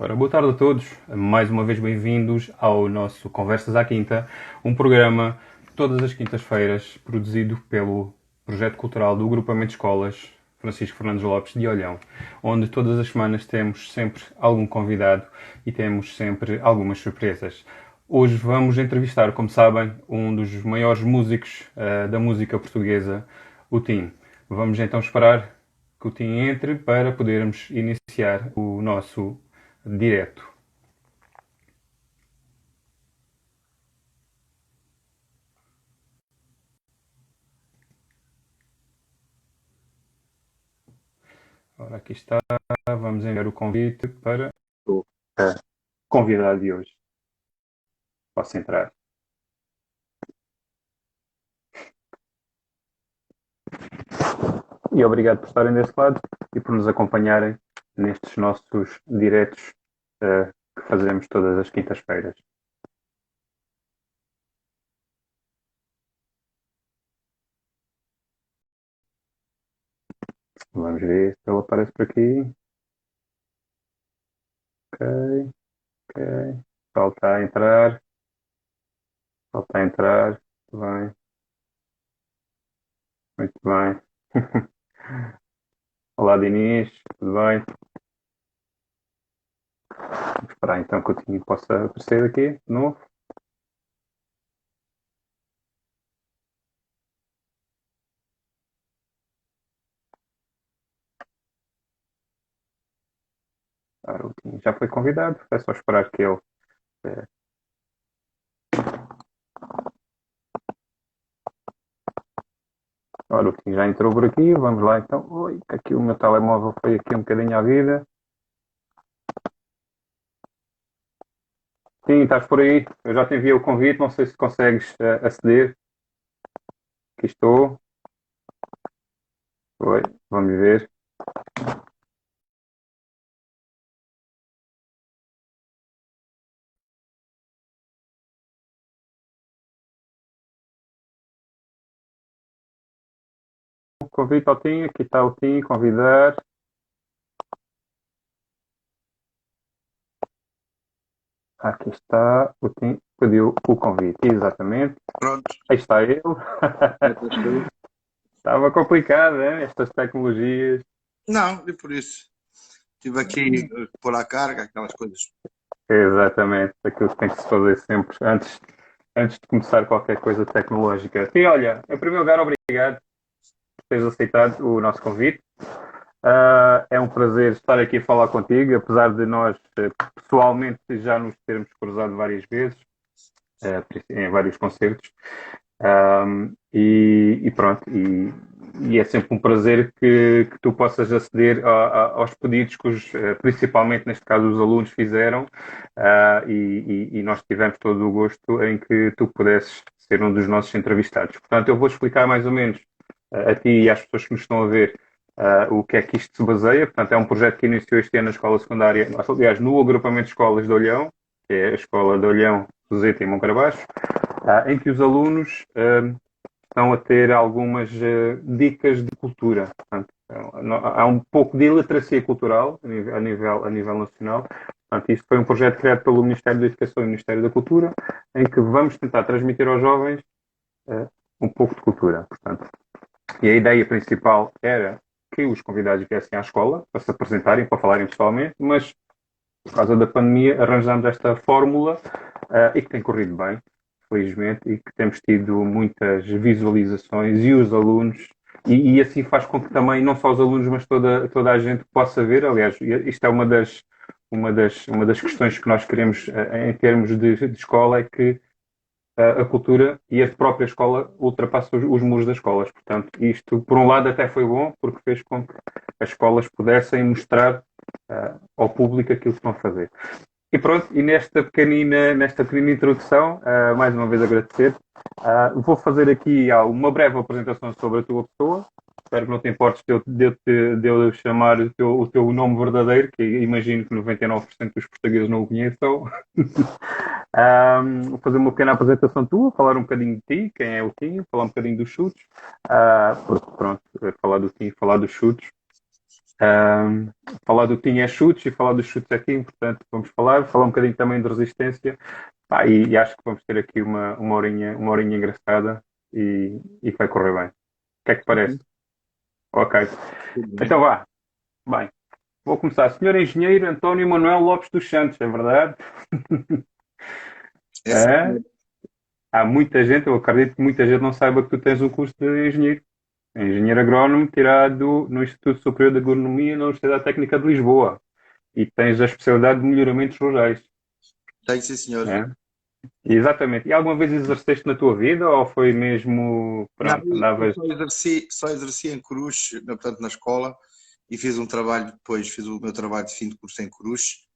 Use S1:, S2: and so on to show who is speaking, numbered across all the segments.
S1: Ora, boa tarde a todos. Mais uma vez bem-vindos ao nosso Conversas à Quinta, um programa todas as quintas-feiras produzido pelo Projeto Cultural do Agrupamento de Escolas Francisco Fernandes Lopes de Olhão, onde todas as semanas temos sempre algum convidado e temos sempre algumas surpresas. Hoje vamos entrevistar, como sabem, um dos maiores músicos da música portuguesa, o Tim. Vamos então esperar que o Tim entre para podermos iniciar o nosso direto. Ora, aqui está. Vamos enviar o convite para o convidado de hoje. Posso entrar. E obrigado por estarem desse lado e por nos acompanharem nestes nossos diretos que fazemos todas as quintas-feiras. Vamos ver se ele aparece por aqui. Ok, ok. Falta a entrar. Falta a entrar. Muito bem. Muito bem. Olá, Diniz. Tudo bem? Vamos esperar então que o Tinho possa aparecer aqui de novo. Claro, o Tinho já foi convidado. É só esperar que ele eh, Ora, o Tim já entrou por aqui, vamos lá então. Oi, que aqui o meu telemóvel foi aqui um bocadinho à vida. Sim, estás por aí. Eu já te enviei o convite, não sei se consegues aceder. Aqui estou. Oi, vamos ver. O convite ao Tim, aqui está o Tim, convidar. Aqui está, o Tim pediu o convite, exatamente.
S2: Pronto,
S1: Aí está ele.
S2: já estás tu.
S1: Estava complicado, né? Estas tecnologias.
S2: Não, e por isso. Estive aqui a pôr à carga, aquelas coisas.
S1: Exatamente, aquilo que tem que se fazer sempre antes de começar qualquer coisa tecnológica. E olha, em primeiro lugar, obrigado por teres aceitado o nosso convite. É um prazer estar aqui a falar contigo, apesar de nós pessoalmente já nos termos cruzado várias vezes, em vários concertos. E pronto, e é sempre um prazer que tu possas aceder aos pedidos que, principalmente neste caso, os alunos fizeram, e nós tivemos todo o gosto em que tu pudesses ser um dos nossos entrevistados. Portanto, eu vou explicar mais ou menos a ti e às pessoas que nos estão a ver o que é que isto se baseia. Portanto, é um projeto que iniciou este ano na escola secundária, aliás, no agrupamento de escolas de Olhão, que é a escola de Olhão, Roseta e Moncarbaixo, em que os alunos estão a ter algumas dicas de cultura. Portanto, há um pouco de iliteracia cultural a nível nacional. Portanto, isto foi um projeto criado pelo Ministério da Educação e Ministério da Cultura, em que vamos tentar transmitir aos jovens um pouco de cultura. Portanto, e a ideia principal era que os convidados viessem à escola para se apresentarem, para falarem pessoalmente, mas por causa da pandemia arranjamos esta fórmula e que tem corrido bem, felizmente, e que temos tido muitas visualizações e os alunos, e assim faz com que também, não só os alunos, mas toda a gente possa ver. Aliás, isto é uma das questões que nós queremos em termos de escola, é que a cultura e a própria escola ultrapassa os muros das escolas. Portanto, isto, por um lado, até foi bom, porque fez com que as escolas pudessem mostrar ao público aquilo que estão a fazer. E pronto, e nesta pequenina introdução, mais uma vez agradecer. Vou fazer aqui uma breve apresentação sobre a tua pessoa. Espero que não te importes de eu chamar o teu nome verdadeiro, que imagino que 99% dos portugueses não o conheçam. Vou fazer uma pequena apresentação tua, falar um bocadinho de ti, quem é o Tim, falar um bocadinho dos chutes. Porque pronto, falar do Tim, falar dos chutes Ahm, Falar do que tinha chutes e falar dos chutes aqui, portanto, vamos falar um bocadinho também de resistência. Pá, e acho que vamos ter aqui uma horinha engraçada e que vai correr bem. O que é que parece?
S2: Uhum.
S1: Ok.
S2: Tudo bem.
S1: Então vá. Bem, vou começar. Senhor Engenheiro António Manuel Lopes dos Santos, é verdade?
S2: É assim,
S1: É? Há muita gente, eu acredito que muita gente não saiba que tu tens um curso de engenheiro. Engenheiro agrónomo tirado no Instituto Superior de Agronomia na Universidade Técnica de Lisboa. E tens a especialidade de melhoramentos rurais.
S2: tem sim, senhor.
S1: É? Exatamente. E alguma vez exerceste na tua vida ou foi mesmo,
S2: Não,
S1: pronto,
S2: eu
S1: andavas...
S2: só exerci em Cruz, portanto, na escola, e fiz um trabalho depois, fiz o meu trabalho de fim de curso em Cruz,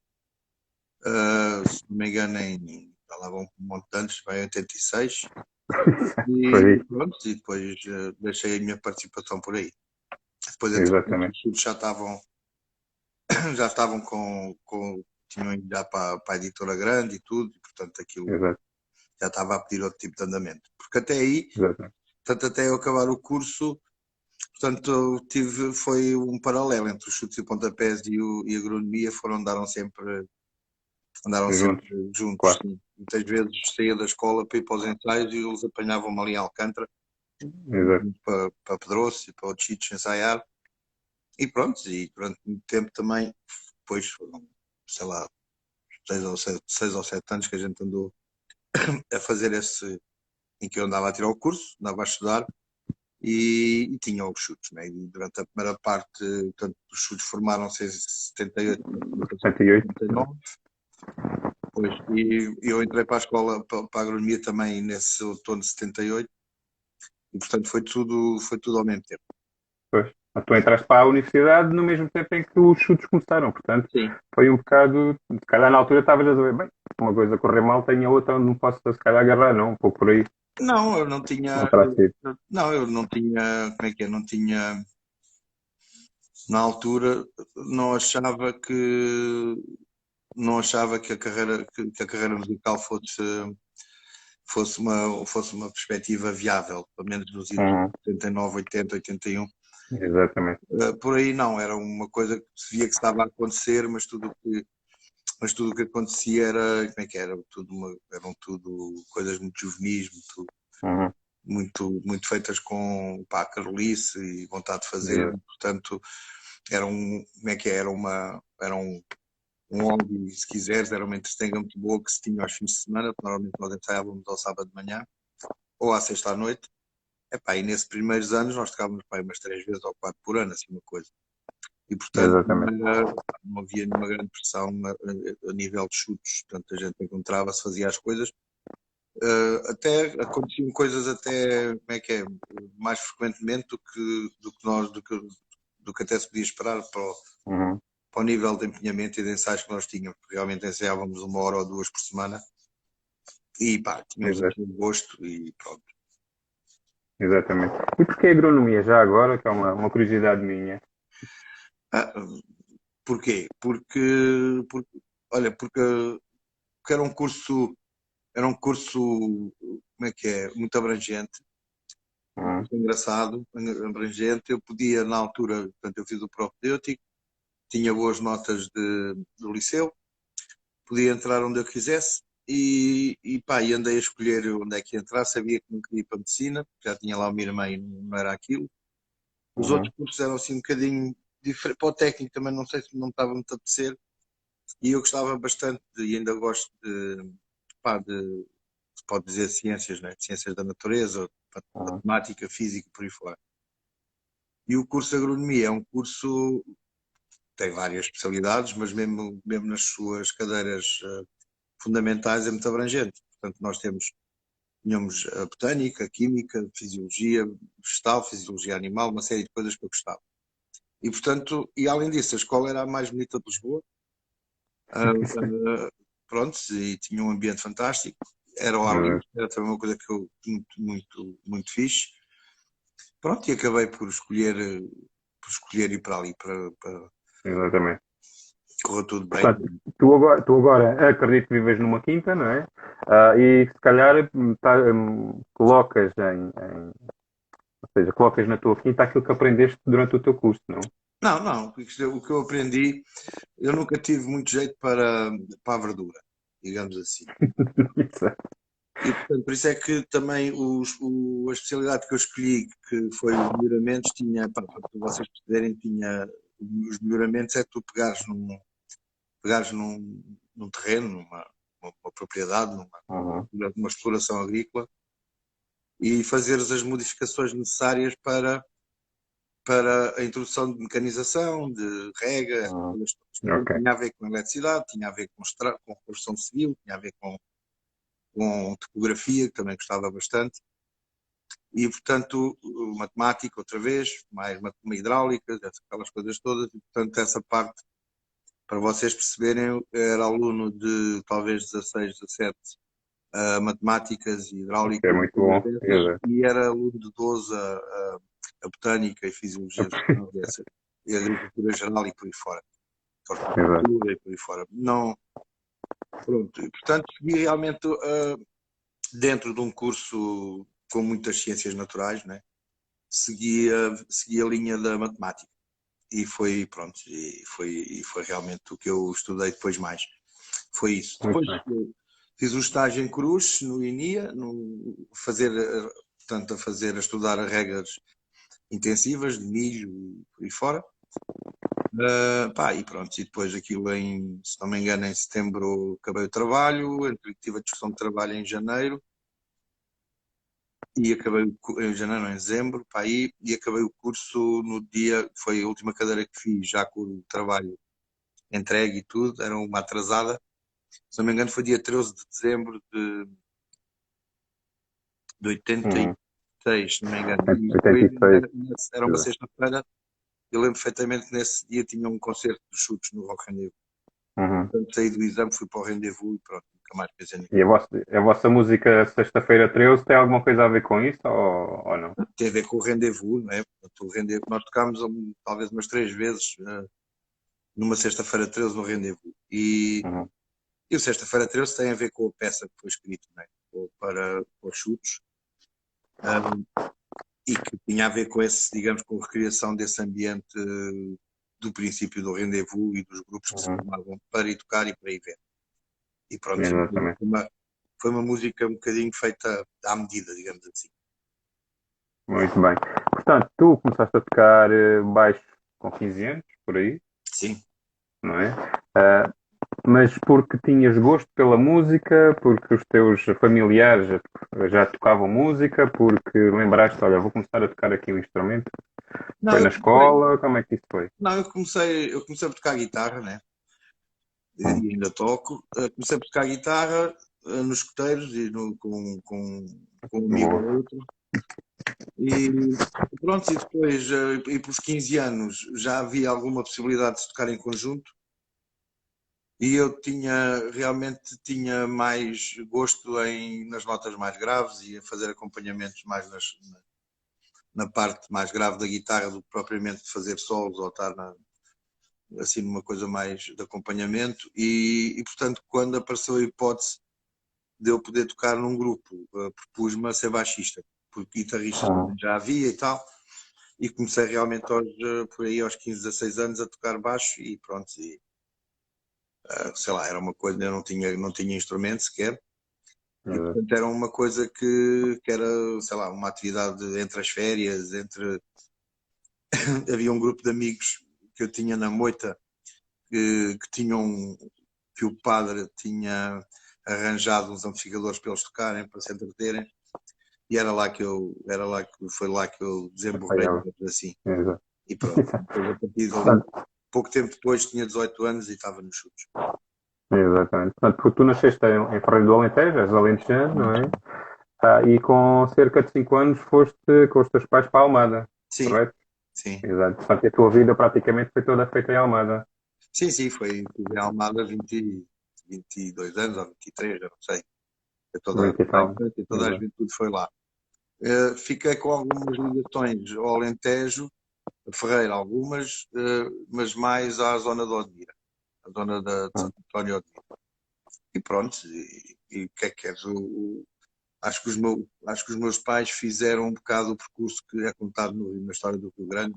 S2: se não me engano, já lá vão um monte de anos, vai em 86,
S1: Foi,
S2: e pronto, e depois deixei a minha participação por aí. Depois, entretanto,
S1: exatamente.
S2: os estudos já estavam tinham ido já para a editora grande e tudo, e portanto aquilo
S1: Exato,
S2: já estava a pedir outro tipo de andamento. Porque até aí,
S1: exatamente.
S2: portanto, até eu acabar o curso, portanto, foi um paralelo entre os chutes e pontapés e a agronomia, andaram sempre
S1: Juntos,
S2: juntos,
S1: claro.
S2: sim. Muitas vezes saía da escola para ir para os ensaios e eles apanhavam-me ali em Alcântara,
S1: Exato,
S2: para Pedroço e para outros sítios ensaiar, e pronto, e durante muito tempo também, depois foram, sei lá, 6 ou 7 anos que a gente andou a fazer em que eu andava a tirar o curso, andava a estudar e tinha os chutes, né? E durante a primeira parte, portanto, os chutes formaram-se em 78,
S1: setenta e oito.
S2: 79, pois, e eu entrei para a escola, para a agronomia também nesse outono de 78, e portanto foi tudo ao mesmo tempo.
S1: Pois. Mas tu entraste para a universidade no mesmo tempo em que os chutes começaram, portanto,
S2: Sim.
S1: foi um bocado. Se calhar na altura estavas a dizer, bem, uma coisa correr mal, tenho a outra onde não posso se calhar agarrar, não, um pouco por aí,
S2: Não, eu não
S1: não
S2: tinha,
S1: terá sido.
S2: não, eu não tinha, como é que é, não tinha, na altura, não achava que, não achava que a carreira musical fosse uma perspectiva viável, pelo menos nos idos
S1: Uhum,
S2: 79, 80, 81.
S1: exatamente,
S2: Por aí não, era uma coisa que se via que estava a acontecer, mas tudo o que acontecia era, como é que era? Eram tudo coisas muito juvenis,
S1: uhum,
S2: muito, muito feitas com pá, carolice e vontade de fazer,
S1: exato,
S2: e, portanto, como é que é? Era um hobby, se quiseres, era uma entretenga muito boa que se tinha aos fins de semana, porque normalmente nós ensaiávamos ao sábado de manhã ou à sexta à noite. Epá, e nesses primeiros anos nós tocávamos pá, umas 3 vezes ou 4 por ano, assim uma coisa. E portanto
S1: exatamente.
S2: não havia nenhuma grande pressão a nível de chutes, portanto a gente encontrava-se, fazia as coisas. Até aconteciam coisas até, como é que é, mais frequentemente do que até se podia esperar
S1: Uhum,
S2: para o nível de empenhamento e de ensaios que nós tínhamos, porque realmente ensaiávamos 1 hora ou 2 por semana e pá, tínhamos
S1: exato,
S2: aquele gosto e pronto.
S1: exatamente. E porquê agronomia já agora, que é uma curiosidade minha?
S2: Ah, porquê? Olha, porque era um curso, como é que é, muito abrangente, um
S1: Uhum,
S2: curso engraçado, abrangente. Eu podia, na altura, portanto, eu fiz o propedêutico, tinha boas notas do liceu, podia entrar onde eu quisesse e pá, e andei a escolher onde é que ia entrar, sabia que não queria ir para a medicina, já tinha lá uma irmã e não era aquilo. Os outros
S1: uhum,
S2: cursos eram assim um bocadinho diferentes, para o técnico também não sei se não estava muito a apetecer, e eu gostava bastante e ainda gosto pá, se pode dizer ciências, né? Ciências da natureza,
S1: uhum,
S2: matemática, física, por aí fora. E o curso de agronomia é um curso, tem várias especialidades, mas mesmo nas suas cadeiras fundamentais é muito abrangente. Portanto, tínhamos a botânica, a química, fisiologia vegetal, fisiologia animal, uma série de coisas que eu gostava. E, portanto, e além disso, a escola era a mais bonita de Lisboa. Pronto, e tinha um ambiente fantástico. Era ao ar livre,
S1: exato,
S2: era também uma coisa que eu muito, muito, muito fixe. Pronto, e acabei por escolher ir para ali, para
S1: exatamente.
S2: correr tudo bem.
S1: Portanto, tu agora acredito que vives numa quinta, não é? E se calhar colocas ou seja, colocas na tua quinta aquilo que aprendeste durante o teu curso, não?
S2: Não, não, o que eu aprendi, eu nunca tive muito jeito para a verdura, digamos assim. E, portanto, por isso é que também a especialidade que eu escolhi, que foi os melhoramentos, tinha, para vocês perceberem, tinha os melhoramentos é tu pegares num terreno, uma propriedade,
S1: Uhum.
S2: numa exploração agrícola e fazeres as modificações necessárias para a introdução de mecanização, de rega, essas
S1: Uhum.
S2: coisas todas. Portanto,
S1: Ok.
S2: tinha a ver com eletricidade, tinha a ver com construção civil, tinha a ver com topografia, que também gostava bastante. E, portanto, matemática outra vez, mais uma hidráulica, aquelas coisas todas, e, portanto, essa parte, para vocês perceberem, eu era aluno de talvez 16, 17 matemáticas e
S1: É
S2: hidráulicas e
S1: muito
S2: coisas
S1: bom.
S2: dessas, e era aluno de 12 a botânica e fisiologia dos dessas, e agricultura geral e por aí fora,
S1: Exato.
S2: horticultura e por aí fora. Não, pronto, e, portanto, segui realmente dentro de um curso com muitas ciências naturais, né? segui a linha da matemática e foi, pronto, e foi realmente o que eu estudei depois mais. Foi isso.
S1: Muito
S2: Depois
S1: bem.
S2: fiz o estágio em Cruz, no INIA, fazer, portanto, a estudar regras intensivas de milho e por aí fora. Pá, e pronto, e depois aquilo se não me engano, em setembro acabei o trabalho, tive a discussão de trabalho em janeiro, e acabei em janeiro, não, em dezembro, para aí, e acabei o curso no dia, foi a última cadeira que fiz, já com o trabalho entregue e tudo, era uma atrasada, se não me engano foi dia 13 de dezembro de
S1: Uhum.
S2: 86, se não me engano,
S1: Entre
S2: e foi,
S1: 86.
S2: era uma
S1: Exato.
S2: sexta-feira, eu lembro perfeitamente que nesse dia tinha um concerto dos Chutes no Rock Rendezvous,
S1: Uhum.
S2: portanto saí do exame, fui para o Rendezvous e pronto, nunca mais pensei nisso.
S1: E a vossa música Sexta-feira 13 tem alguma coisa a ver com isso ou não?
S2: Tem a ver com o Rendezvous, não é? Portanto, nós tocámos talvez umas 3 vezes numa sexta-feira 13 no Rendezvous.
S1: Uhum.
S2: E o Sexta-feira 13 tem a ver com a peça que foi escrita, né? Para os chutes, e que tinha a ver com esse, digamos, com a recriação desse ambiente do princípio do Rendezvous e dos grupos que se
S1: Uhum.
S2: formavam para ir tocar e para ir ver. E pronto,
S1: Exatamente.
S2: foi uma música um bocadinho feita à medida, digamos assim.
S1: Muito bem. Portanto, tu começaste a tocar baixo com 15 anos, por aí,
S2: Sim.
S1: não é? Ah, mas porque tinhas gosto pela música, porque os teus familiares já tocavam música, porque lembraste, olha, vou começar a tocar aqui um instrumento.
S2: Não,
S1: Foi na escola? Como é que isso foi?
S2: não, eu comecei a tocar guitarra, né? E
S1: Hum.
S2: ainda toco. Comecei a tocar guitarra nos escuteiros e com um amigo
S1: Boa.
S2: ou outro. E pronto, e depois, e pelos 15 anos, já havia alguma possibilidade de se tocar em conjunto. E eu realmente tinha mais gosto nas notas mais graves e a fazer acompanhamentos mais na parte mais grave da guitarra do que propriamente fazer solos ou estar assim numa coisa mais de acompanhamento. Portanto, quando apareceu a hipótese de eu poder tocar num grupo, propus-me a ser baixista, porque guitarristas também
S1: Uhum.
S2: já havia e tal. E comecei realmente por aí aos 15, 16 anos a tocar baixo e pronto, sei lá, era uma coisa, eu não tinha instrumento sequer, e
S1: Exato.
S2: portanto era uma coisa que era, sei lá, uma atividade entre as férias, havia um grupo de amigos que eu tinha na moita que o padre tinha arranjado uns amplificadores para eles tocarem, para se entreterem, e foi lá que eu desemborrei,
S1: Apoiava.
S2: digamos assim,
S1: Exato.
S2: e pronto. Depois, a partir dali,
S1: Portanto,
S2: pouco tempo depois, tinha 18 anos e estava nos chutes.
S1: exatamente. Portanto, porque tu nasceste em Ferreira do Alentejo, és alentejano, não é? E com cerca de 5 anos foste com os teus pais para a Almada,
S2: Sim,
S1: correto?
S2: sim.
S1: Exato. Portanto, a tua vida praticamente foi toda feita em Almada.
S2: Sim, sim, tive em Almada 22 anos, ou 23, eu não sei.
S1: Muito e
S2: Toda a
S1: tal.
S2: infância e toda a
S1: Exato.
S2: juventude foi lá. Fiquei com algumas ligações ao Alentejo, a Ferreira algumas, mas mais à zona de Odmira, a zona de
S1: Hum.
S2: Santo António de Odmira. E pronto, e o que é que queres? Acho que os meus pais fizeram um bocado o percurso que é contado na história do Rio Grande,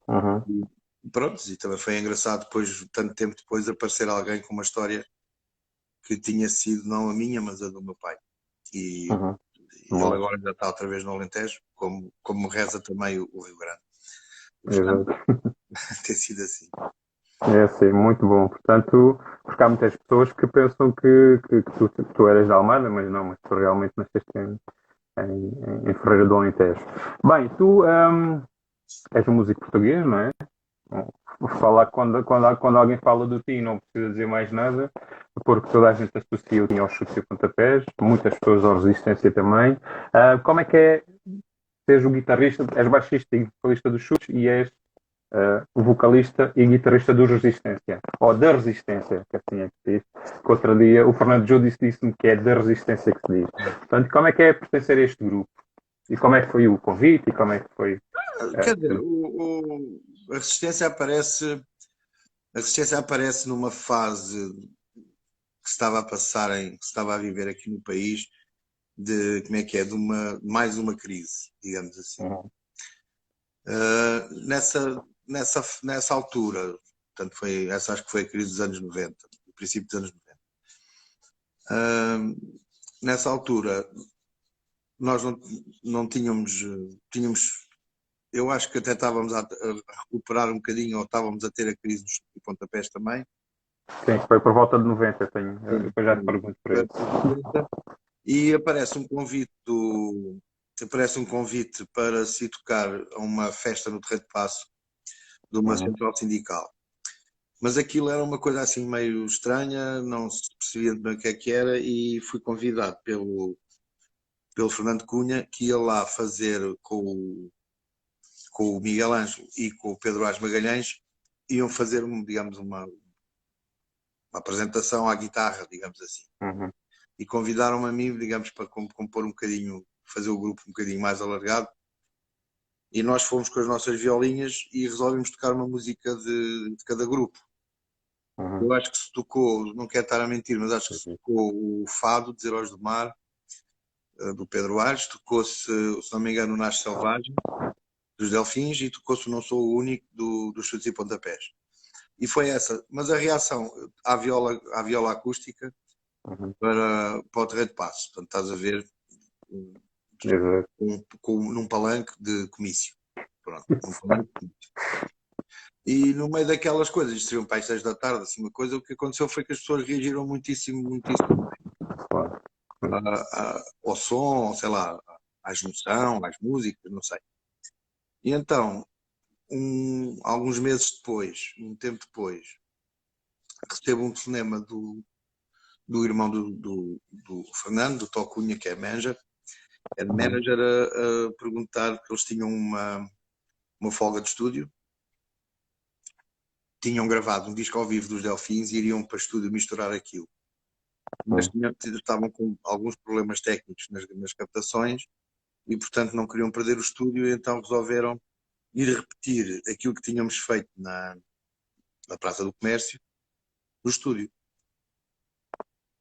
S1: Uhum.
S2: Pronto, e também foi engraçado depois, tanto tempo depois, aparecer alguém com uma história que tinha sido não a minha, mas a do meu pai. E
S1: Uhum.
S2: ele
S1: Bom,
S2: agora já está outra vez no Alentejo, como reza também o Rio Grande. E, portanto,
S1: exato.
S2: tem sido assim.
S1: É assim, muito bom. Portanto, porque há muitas pessoas que pensam que tu eras de Almada, mas não, mas tu realmente nasceste em Ferreira do Alentejo. Bem, tu és um músico português, não é? Falar quando alguém fala do ti, não precisa dizer mais nada, porque toda a gente associa o ti aos chutes e pontapés, muitas pessoas à resistência também. Como é que é seres o guitarrista, és baixista e vocalista dos chutes e és o vocalista e guitarrista do Resistência, ou da Resistência, que assim é que se diz, que outro dia o Fernando Júdice disse-me que é da Resistência que se diz. Portanto, como é que é pertencer a este grupo? E como é que foi o convite? E como é que foi?
S2: Quer dizer, a resistência aparece numa fase que se estava a passar que se estava a viver aqui no país, de como é que é, mais uma crise, digamos assim.
S1: Uhum.
S2: Nessa altura, portanto, acho que foi a crise dos anos 90, o princípio dos anos 90. Nessa altura, nós não tínhamos, eu acho que até estávamos a recuperar um bocadinho, ou estávamos a ter a crise dos pontapés também.
S1: Sim, foi por volta de 90, eu
S2: Sim,
S1: depois já te pergunto para isso.
S2: e aparece um convite para se tocar a uma festa no Terreiro de Paço de uma
S1: Uhum.
S2: central sindical. Mas aquilo era uma coisa assim meio estranha, não se percebia bem o que era, e fui convidado pelo Fernando Cunha, que ia lá fazer com o Miguel Ângelo e com o Pedro Ás Magalhães, iam fazer, digamos, uma apresentação à guitarra, digamos assim.
S1: Uhum.
S2: E convidaram-me a mim, digamos, para compor um bocadinho, fazer o grupo um bocadinho mais alargado. E nós fomos com as nossas violinhas e resolvemos tocar uma música de cada grupo.
S1: Uhum.
S2: Eu acho que se tocou, não quero estar a mentir, mas acho que se
S1: Uhum.
S2: tocou o Fado, de Heróis do Mar, do Pedro Aires, tocou-se, se não me engano, o Nasce Selvagem, dos Delfins, e tocou-se o Não Sou o Único, dos Chutes e Pontapés. E foi essa. Mas a reação à viola acústica
S1: Uhum.
S2: para o Terreiro de Paço. Portanto, estás a ver
S1: Exato.
S2: num palanque de comício. Pronto, num palanque de comício. E no meio daquelas coisas, isto seriam para as 6 da tarde, assim, uma coisa, o que aconteceu foi que as pessoas reagiram muitíssimo, muitíssimo
S1: Claro.
S2: ao som, sei lá, à junção, às músicas, não sei. E então, alguns meses depois, um tempo depois, recebo um telefonema do irmão do Fernando, do Tocunha, que é manager,
S1: Uhum.
S2: a perguntar que eles tinham uma folga de estúdio, tinham gravado um disco ao vivo dos Delfins e iriam para estúdio misturar aquilo. Mas
S1: Uhum.
S2: estavam com alguns problemas técnicos nas captações e, portanto, não queriam perder o estúdio, e então resolveram ir repetir aquilo que tínhamos feito na Praça do Comércio, no estúdio.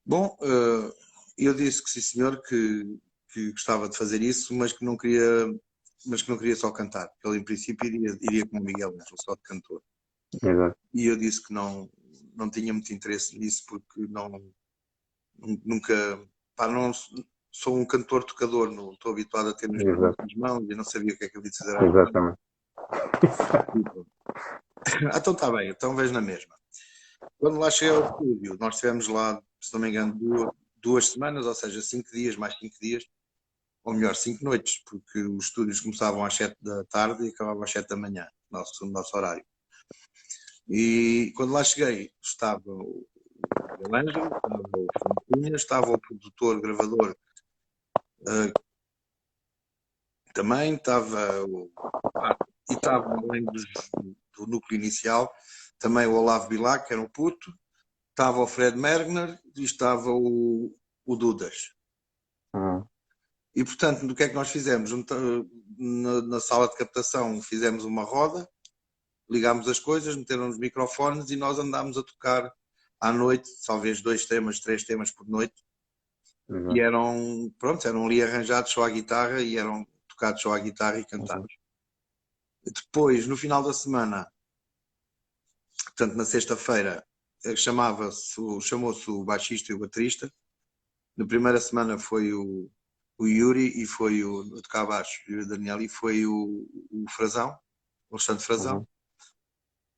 S2: Bom, eu disse que sim, senhor, que gostava de fazer isso, mas que não queria só cantar. Ele, em princípio, iria com o Miguel Ângelo, só de cantor.
S1: Exato.
S2: E eu disse que não tinha muito interesse nisso, porque nunca, pá, não sou um cantor-tocador, não estou habituado a ter os instrumentos
S1: Exato.
S2: nas mãos e não sabia o que é que ele ia dizer às mãos.
S1: Exatamente.
S2: Então está bem, então vejo na mesma. Quando lá cheguei ao estúdio, nós estivemos lá, se não me engano, duas semanas, ou seja, 5 dias mais 5 dias, ou melhor, 5 noites, porque os estúdios começavam às 7 da tarde e acabavam às 7 da manhã, nosso horário. E quando lá cheguei, estava o Miguel Ângelo, estava o Fernando Cunha, estava o produtor, gravador, também, e estava, além do núcleo inicial, também o Olavo Bilac, que era um puto, estava o Fred Mergner e estava o Dudas.
S1: Uhum.
S2: E, portanto, do que é que nós fizemos? Na sala de captação fizemos uma roda, ligámos as coisas, meteram os microfones e nós andámos a tocar à noite, talvez 2 temas, 3 temas por noite, e
S1: Exato.
S2: eram ali arranjados só à guitarra e eram tocados só à guitarra e
S1: Uhum.
S2: cantados. Depois, no final da semana, Portanto, na sexta-feira chamou-se o baixista e o baterista. Na primeira semana foi o Yuri e foi o de cá abaixo, o Yuri Daniel, e foi o Frazão, o Alexandre Frazão.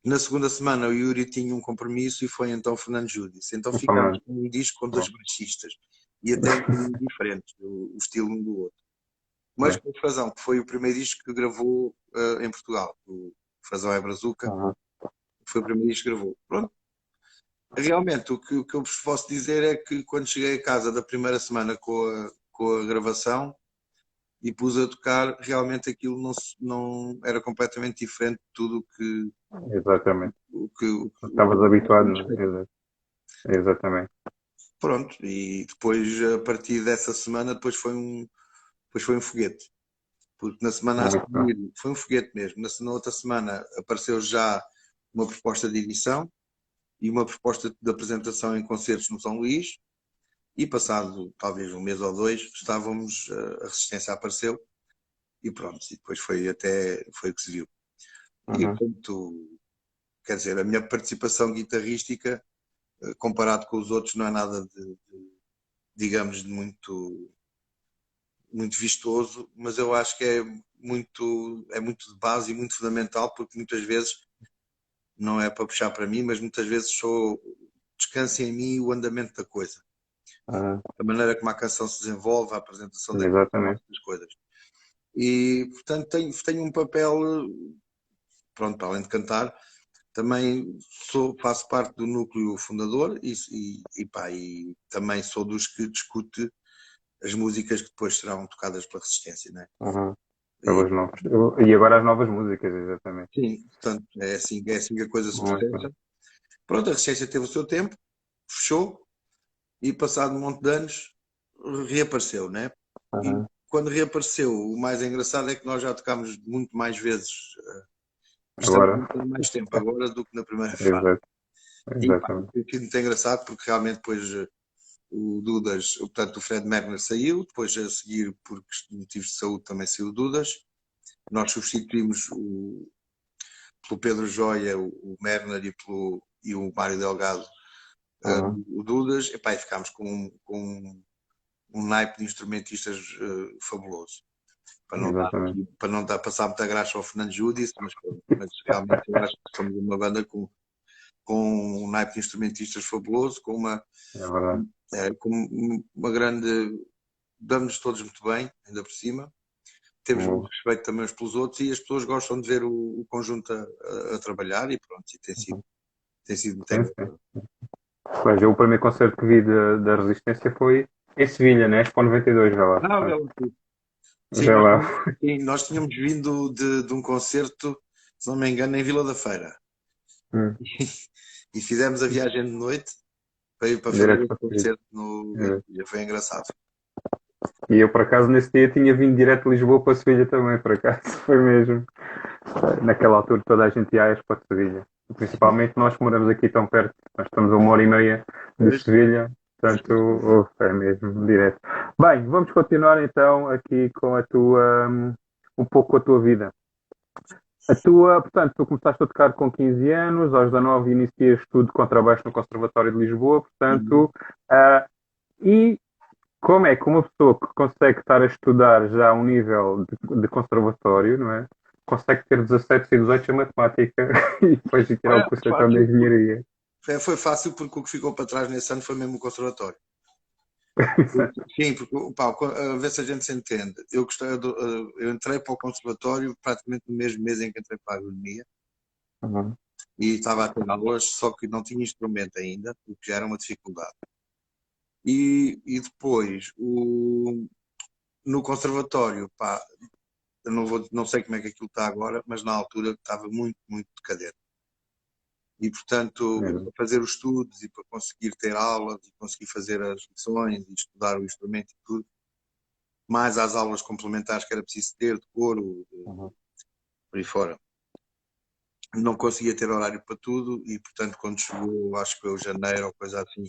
S2: Na segunda semana o Yuri tinha um compromisso e foi então o Fernando Júdice. Então ficámos com um disco com dois baixistas e até um bocadinho diferentes, o estilo um do outro. Mas com o Frazão, que foi o primeiro disco que gravou em Portugal. O Frazão é Brazuca, foi o primeiro disco que gravou. Pronto. Realmente, o que eu vos posso dizer é que quando cheguei a casa da primeira semana com a gravação e pus a tocar, realmente aquilo não era completamente diferente de tudo
S1: Exatamente.
S2: o que
S1: Estavas habituado, não é? Exatamente.
S2: Pronto, e depois, a partir dessa semana, depois foi um foguete. Porque na semana a seguir, foi um foguete mesmo. Na outra semana apareceu já uma proposta de edição e uma proposta de apresentação em concertos no São Luís. E passado talvez um mês ou dois, a Resistência apareceu e pronto. E depois foi o que se viu. E portanto, quer dizer, a minha participação guitarrística, comparado com os outros, não é nada digamos, de muito vistoso, mas eu acho que é muito de base e muito fundamental, porque muitas vezes não é para puxar para mim, mas muitas vezes descansa em mim o andamento da coisa. A maneira como a canção se desenvolve, a apresentação das coisas. E, portanto, tenho um papel, pronto, para além de cantar, também faço parte do núcleo fundador e também sou dos que discute as músicas que depois serão tocadas pela Resistência, não é?
S1: E agora as novas músicas, exatamente.
S2: Sim, portanto, é assim que a coisa se processa. Pronto, a Resistência teve o seu tempo, fechou, e passado um monte de anos reapareceu, né? E quando reapareceu, o mais engraçado é que nós já tocámos muito mais vezes, estamos há mais tempo agora do que na primeira fase.
S1: Exatamente.
S2: E foi muito engraçado porque realmente depois o Dudas, portanto o Fred Merner saiu, depois a seguir por motivos de saúde também saiu o Dudas. Nós substituímos pelo Pedro Joia, o Merner e o Mário Delgado, o Dudas, e ficámos com um naipe de instrumentistas fabuloso. Para não passar muita graxa ao Fernando Júdice, mas realmente eu acho que somos uma banda com um naipe de instrumentistas fabuloso, com uma grande. Damos-nos todos muito bem, ainda por cima. Temos muito respeito também uns pelos outros e as pessoas gostam de ver o conjunto a trabalhar e pronto, e tem sido muito engraçado.
S1: Pois, o primeiro concerto que vi da Resistência foi em Sevilha, né? Expo 92, já lá.
S2: Sim, nós tínhamos vindo de um concerto, se não me engano, em Vila da Feira. E fizemos a viagem de noite para ir para fazer o concerto no Sevilha. Foi engraçado.
S1: E eu, por acaso, nesse dia tinha vindo direto de Lisboa para Sevilha também, por acaso. Foi mesmo. Naquela altura toda a ia à Expo de Sevilha. Principalmente nós que moramos aqui tão perto. Nós estamos a 1h30 de Sevilha. Portanto, é mesmo direto. Bem, vamos continuar então aqui com um pouco com a tua vida. Portanto, tu começaste a tocar com 15 anos, aos 19 inicias estudo de contrabaixo no Conservatório de Lisboa, portanto, e como é que uma pessoa que consegue estar a estudar já a um nível de conservatório, não é? Consegue ter 17 e 18 em matemática e depois ir tirar o curso de engenharia?
S2: Foi fácil porque o que ficou para trás nesse ano foi mesmo o conservatório. Sim, porque a ver se a gente se entende. Eu entrei para o conservatório praticamente no mesmo mês em que entrei para a agronomia e estava a ter aulas, só que não tinha instrumento ainda, o que já era uma dificuldade. E depois, no conservatório, eu não sei como é que aquilo está agora, mas na altura estava muito, muito decadente. E, portanto, para fazer os estudos e para conseguir ter aulas e conseguir fazer as lições e estudar o instrumento e tudo, mais as aulas complementares que era preciso ter, de coro, por aí fora. Não conseguia ter horário para tudo e, portanto, quando chegou, acho que foi janeiro ou coisa assim,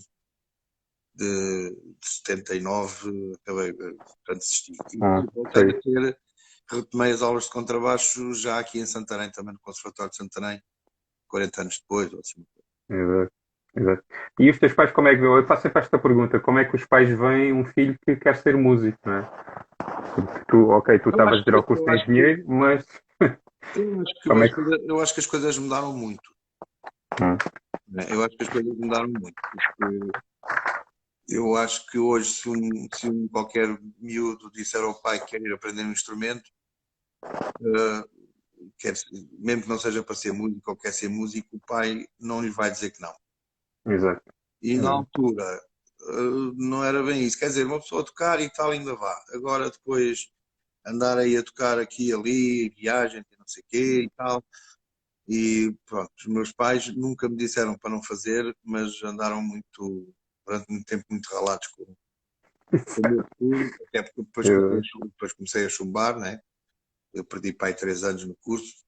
S2: de 79, acabei, portanto, desisti. E retomei as aulas de contrabaixo já aqui em Santarém, também no Conservatório de Santarém, 40 anos depois, ou assim.
S1: Exato, exato. E os teus pais, como é que... Eu faço sempre esta pergunta. Como é que os pais veem um filho que quer ser músico, não é? Porque tu, ok, tu
S2: Eu
S1: estavas
S2: acho
S1: a tirar o
S2: que,
S1: curso de engenheiro, mas como é que...
S2: eu acho que as coisas mudaram muito.
S1: Hum,
S2: Né? Eu acho que as coisas mudaram muito. Porque eu acho que hoje, se um qualquer miúdo disser ao pai que quer ir aprender um instrumento, eh, quer, mesmo que não seja para ser músico ou quer ser músico, o pai não lhe vai dizer que não.
S1: exato,
S2: E na
S1: exato.
S2: altura, não era bem isso. Quer dizer, uma pessoa a tocar e tal ainda vá. Agora depois andar aí a tocar aqui e ali, viagem, não sei o quê e tal. E pronto, os meus pais nunca me disseram para não fazer, mas andaram durante muito tempo, muito ralados com o meu futuro, até porque
S1: Exato.
S2: depois comecei a chumbar, né? Eu perdi pai 3 anos no curso.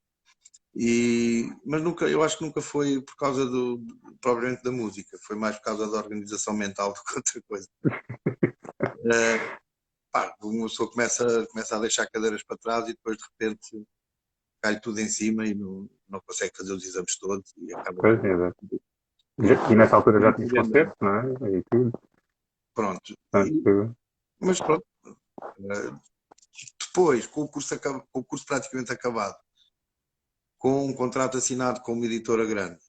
S2: Mas nunca, eu acho que nunca foi por causa propriamente da música, foi mais por causa da organização mental do que outra coisa. Pá, uma pessoa começa a deixar cadeiras para trás e depois de repente cai tudo em cima e não consegue fazer os exames todos e acaba
S1: Pois, exato. E nessa altura já tinhas
S2: por.
S1: concerto, não é? E tudo.
S2: Pronto.
S1: Portanto,
S2: Mas pronto, depois, com o curso praticamente acabado, com um contrato assinado com uma editora grande,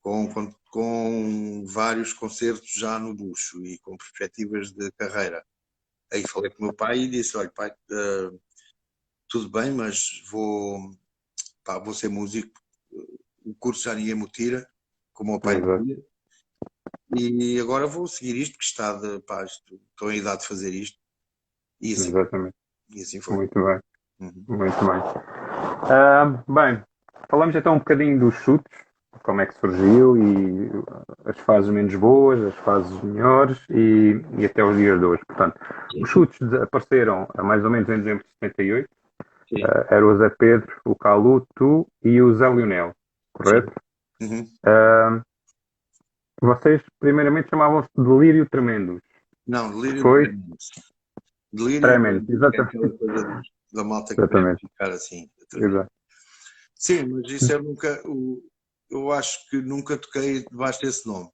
S2: com vários concertos já no bucho e com perspectivas de carreira. Aí falei com o meu pai e disse: olha, pai, tudo bem, mas vou ser músico. O curso já ninguém me tira, como o meu pai
S1: exato.
S2: dizia. E agora vou seguir isto, que pá, estou em idade de fazer isto. E assim,
S1: Exatamente.
S2: e assim foi.
S1: Muito bem.
S2: Uhum.
S1: Muito bem. Bem, falamos então um bocadinho dos chutes, como é que surgiu e as fases menos boas, as fases melhores e até os dias de hoje. Portanto, os chutes apareceram mais ou menos em dezembro de 78.
S2: Sim,
S1: Era o Zé Pedro, o Calu, tu e o Zé Lionel,
S2: sim.
S1: correto?
S2: Uhum.
S1: Ah, vocês primeiramente chamavam-se Delírio Tremendos,
S2: Não, delírio
S1: depois
S2: tremendo. Delírio
S1: Tremens,
S2: é aquela
S1: exatamente.
S2: coisa da malta que quer
S1: Exatamente.
S2: ficar assim, tremendo.
S1: Exato.
S2: Sim, mas isso eu nunca, eu acho que nunca toquei debaixo desse nome.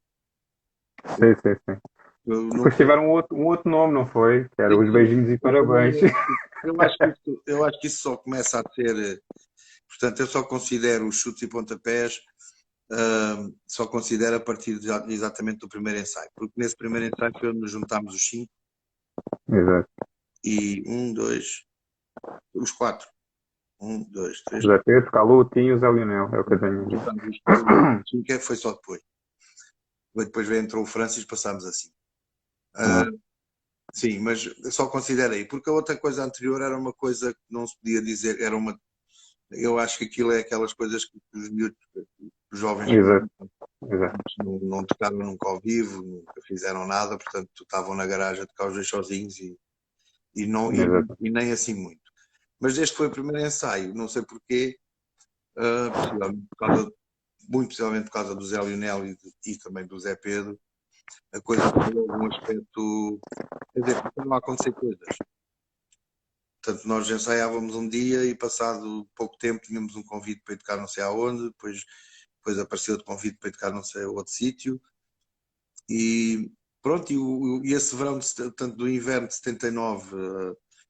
S1: Sim, sim, sim.
S2: Eu
S1: Depois
S2: nunca.
S1: tiveram um outro nome, não foi? Que era
S2: Sim,
S1: os beijinhos e
S2: eu
S1: parabéns.
S2: também. Eu acho que isso só começa a ter. Portanto, eu só considero os chutes e pontapés, só considero a partir exatamente do primeiro ensaio. Porque nesse primeiro ensaio foi onde nos juntámos os cinco
S1: Exato.
S2: e os quatro. Um, dois, três,
S1: José Pedro, Calu, Tinho, Zé Lionel, é o que eu tenho aqui.
S2: juntámos os quatro. Os cinco foi só depois. Depois entrou o Francis, passámos assim.
S1: Uhum.
S2: Sim, mas eu só considerei, porque a outra coisa anterior era uma coisa que não se podia dizer, eu acho que aquilo é aquelas coisas que os miúdos, os jovens
S1: Exato, exato,
S2: não tocaram nunca ao vivo, nunca fizeram nada, portanto estavam na garagem a tocar os dois sozinhos
S1: exato.
S2: e nem assim muito. Mas este foi o primeiro ensaio, não sei porquê, possivelmente muito possivelmente por causa do Zé Lionel e também do Zé Pedro, a coisa teve algum aspecto, quer dizer, começaram a acontecer coisas. Portanto, nós ensaiávamos um dia e passado pouco tempo tínhamos um convite para ir tocar não sei aonde, depois apareceu outro convite para ir tocar não sei a outro sítio e pronto, e esse verão, tanto do inverno de 79,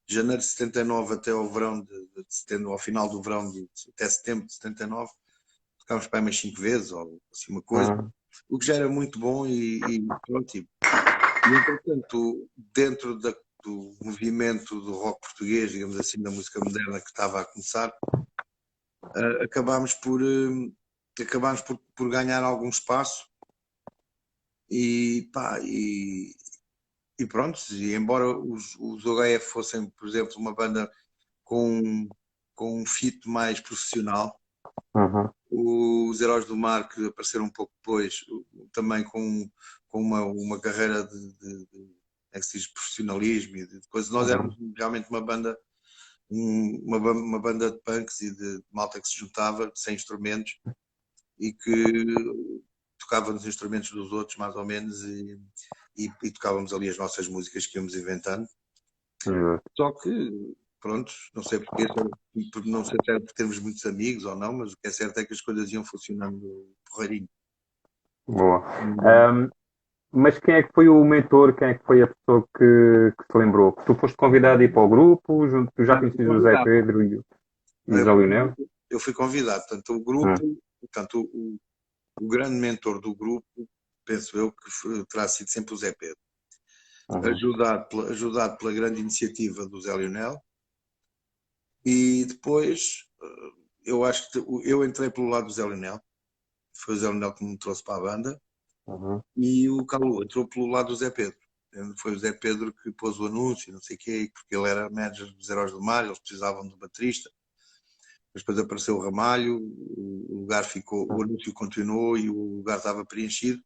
S2: de janeiro de 79 até ao verão de setembro, ao final do verão, até setembro de 79, tocámos para aí umas 5 vezes ou assim uma coisa,
S1: Uhum.
S2: o que já era muito bom e pronto, e entretanto, dentro do movimento do rock português, digamos assim, da música moderna que estava a começar, acabámos por ganhar algum espaço e, pá, e pronto, e embora os OHF fossem, por exemplo, uma banda com, com um fito mais profissional,
S1: Uhum.
S2: os Heróis do Mar, que apareceram um pouco depois, também com uma carreira é que se diz, profissionalismo e de coisas. Nós éramos
S1: Uhum.
S2: realmente uma banda de punks e de malta que se juntava sem instrumentos e que tocava nos instrumentos dos outros, mais ou menos, e tocávamos ali as nossas músicas que íamos inventando.
S1: Exato.
S2: Só que pronto, não sei porquê, não sei se era por termos muitos amigos ou não, mas o que é certo é que as coisas iam funcionando porreirinho.
S1: Boa. Ahm, mas quem é que foi o mentor? Quem é que foi a pessoa que se lembrou? Tu foste convidado a ir para o grupo, tu já
S2: Não, eu fui
S1: conhecias o Zé
S2: convidado.
S1: Pedro e
S2: Não,
S1: o Zé Lionel?
S2: eu fui convidado. Portanto, o grupo,
S1: Hum,
S2: portanto, o grande mentor do grupo, penso eu, que terá sido sempre o Zé Pedro.
S1: uhum,
S2: Ajudado pela grande iniciativa do Zé Lionel. E depois, eu acho que eu entrei pelo lado do Zé Lionel. Foi o Zé Lionel que me trouxe para a banda.
S1: uhum,
S2: E o Calu entrou pelo lado do Zé Pedro. Foi o Zé Pedro que pôs o anúncio, não sei o quê, porque ele era manager dos Heróis do Mar, eles precisavam de um baterista. Depois apareceu o Ramalho, o lugar ficou, o anúncio continuou e o lugar estava preenchido.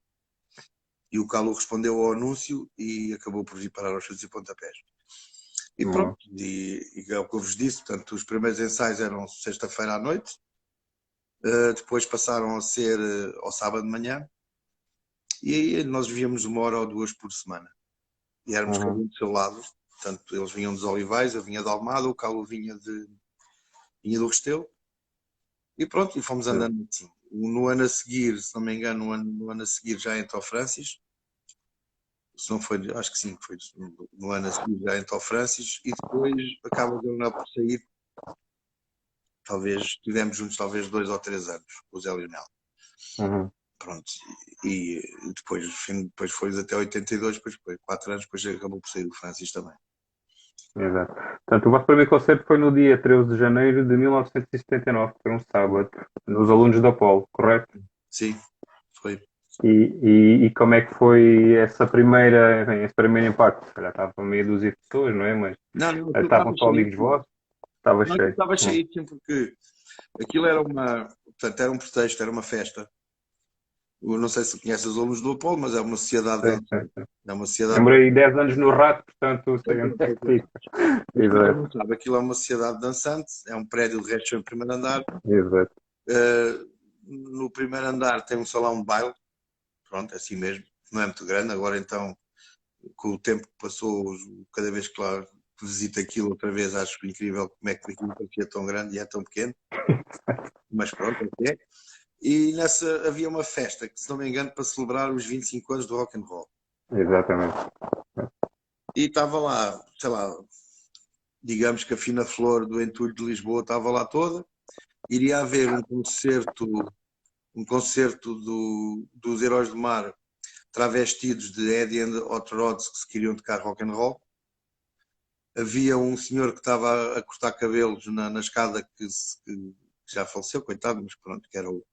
S2: E o Calu respondeu ao anúncio e acabou por vir parar aos chutes e pontapés. E pronto,
S1: uhum,
S2: e é o que eu vos disse, portanto, os primeiros ensaios eram sexta-feira à noite, depois passaram a ser ao sábado de manhã, e aí nós víamos 1 ou 2 horas por semana. E éramos cada
S1: uhum,
S2: um do seu lado, portanto, eles vinham dos Olivais, eu vinha de Almada, o Calu vinha do Restelo, e pronto, e fomos
S1: sim,
S2: andando assim. No ano a seguir, se não me engano, no ano a seguir já entrou o Francis, se não foi, acho que sim, foi no ano a seguir já entrou o Francis, e depois acaba de Leonel por sair, talvez, estivemos juntos talvez 2 ou 3 anos, com o Zé Lionel.
S1: uhum,
S2: Pronto, e depois, depois foi até 82, depois foi 4 anos, depois acabou por sair o Francis também.
S1: exato. Portanto, o vosso primeiro concerto foi no dia 13 de janeiro de 1979, que foi um sábado, nos alunos da Apolo, correto?
S2: Sim, foi.
S1: E como é que foi essa primeira, enfim, esse primeiro impacto? Se calhar estava meia dúzia de pessoas, não é? Mas
S2: Não, não, aquilo
S1: estavam
S2: estava
S1: só amigos
S2: cheio.
S1: vossos? Estava
S2: Não, aquilo
S1: cheio.
S2: estava cheio, sim, porque aquilo era portanto, era um pretexto, era uma festa. Eu não sei se conheces os alunos do Apolo, mas é uma sociedade
S1: Sim, sim,
S2: dançante.
S1: sim.
S2: É uma sociedade
S1: Demorei 10 anos no rato, portanto sei onde
S2: dançante.
S1: é que fica.
S2: Mas para quem não
S1: Exato,
S2: sabe, aquilo é uma sociedade dançante, é um prédio de resto em primeiro andar.
S1: exato.
S2: No primeiro andar tem um salão de baile, pronto, é assim mesmo, não é muito grande. Agora então, com o tempo que passou, cada vez que lá visito aquilo outra vez, acho incrível como é que aquilo parecia tão grande e é tão pequeno, mas pronto, é o que é. E nessa havia uma festa, que se não me engano, para celebrar os 25 anos do rock and roll.
S1: Exatamente.
S2: E estava lá, sei lá, digamos que a fina flor do entulho de Lisboa estava lá toda. Iria haver um concerto dos Heróis do Mar travestidos de Eddie and the Hot Rods que se queriam tocar rock and roll. Havia um senhor que estava a cortar cabelos na escada que já faleceu, coitado, mas pronto, que era o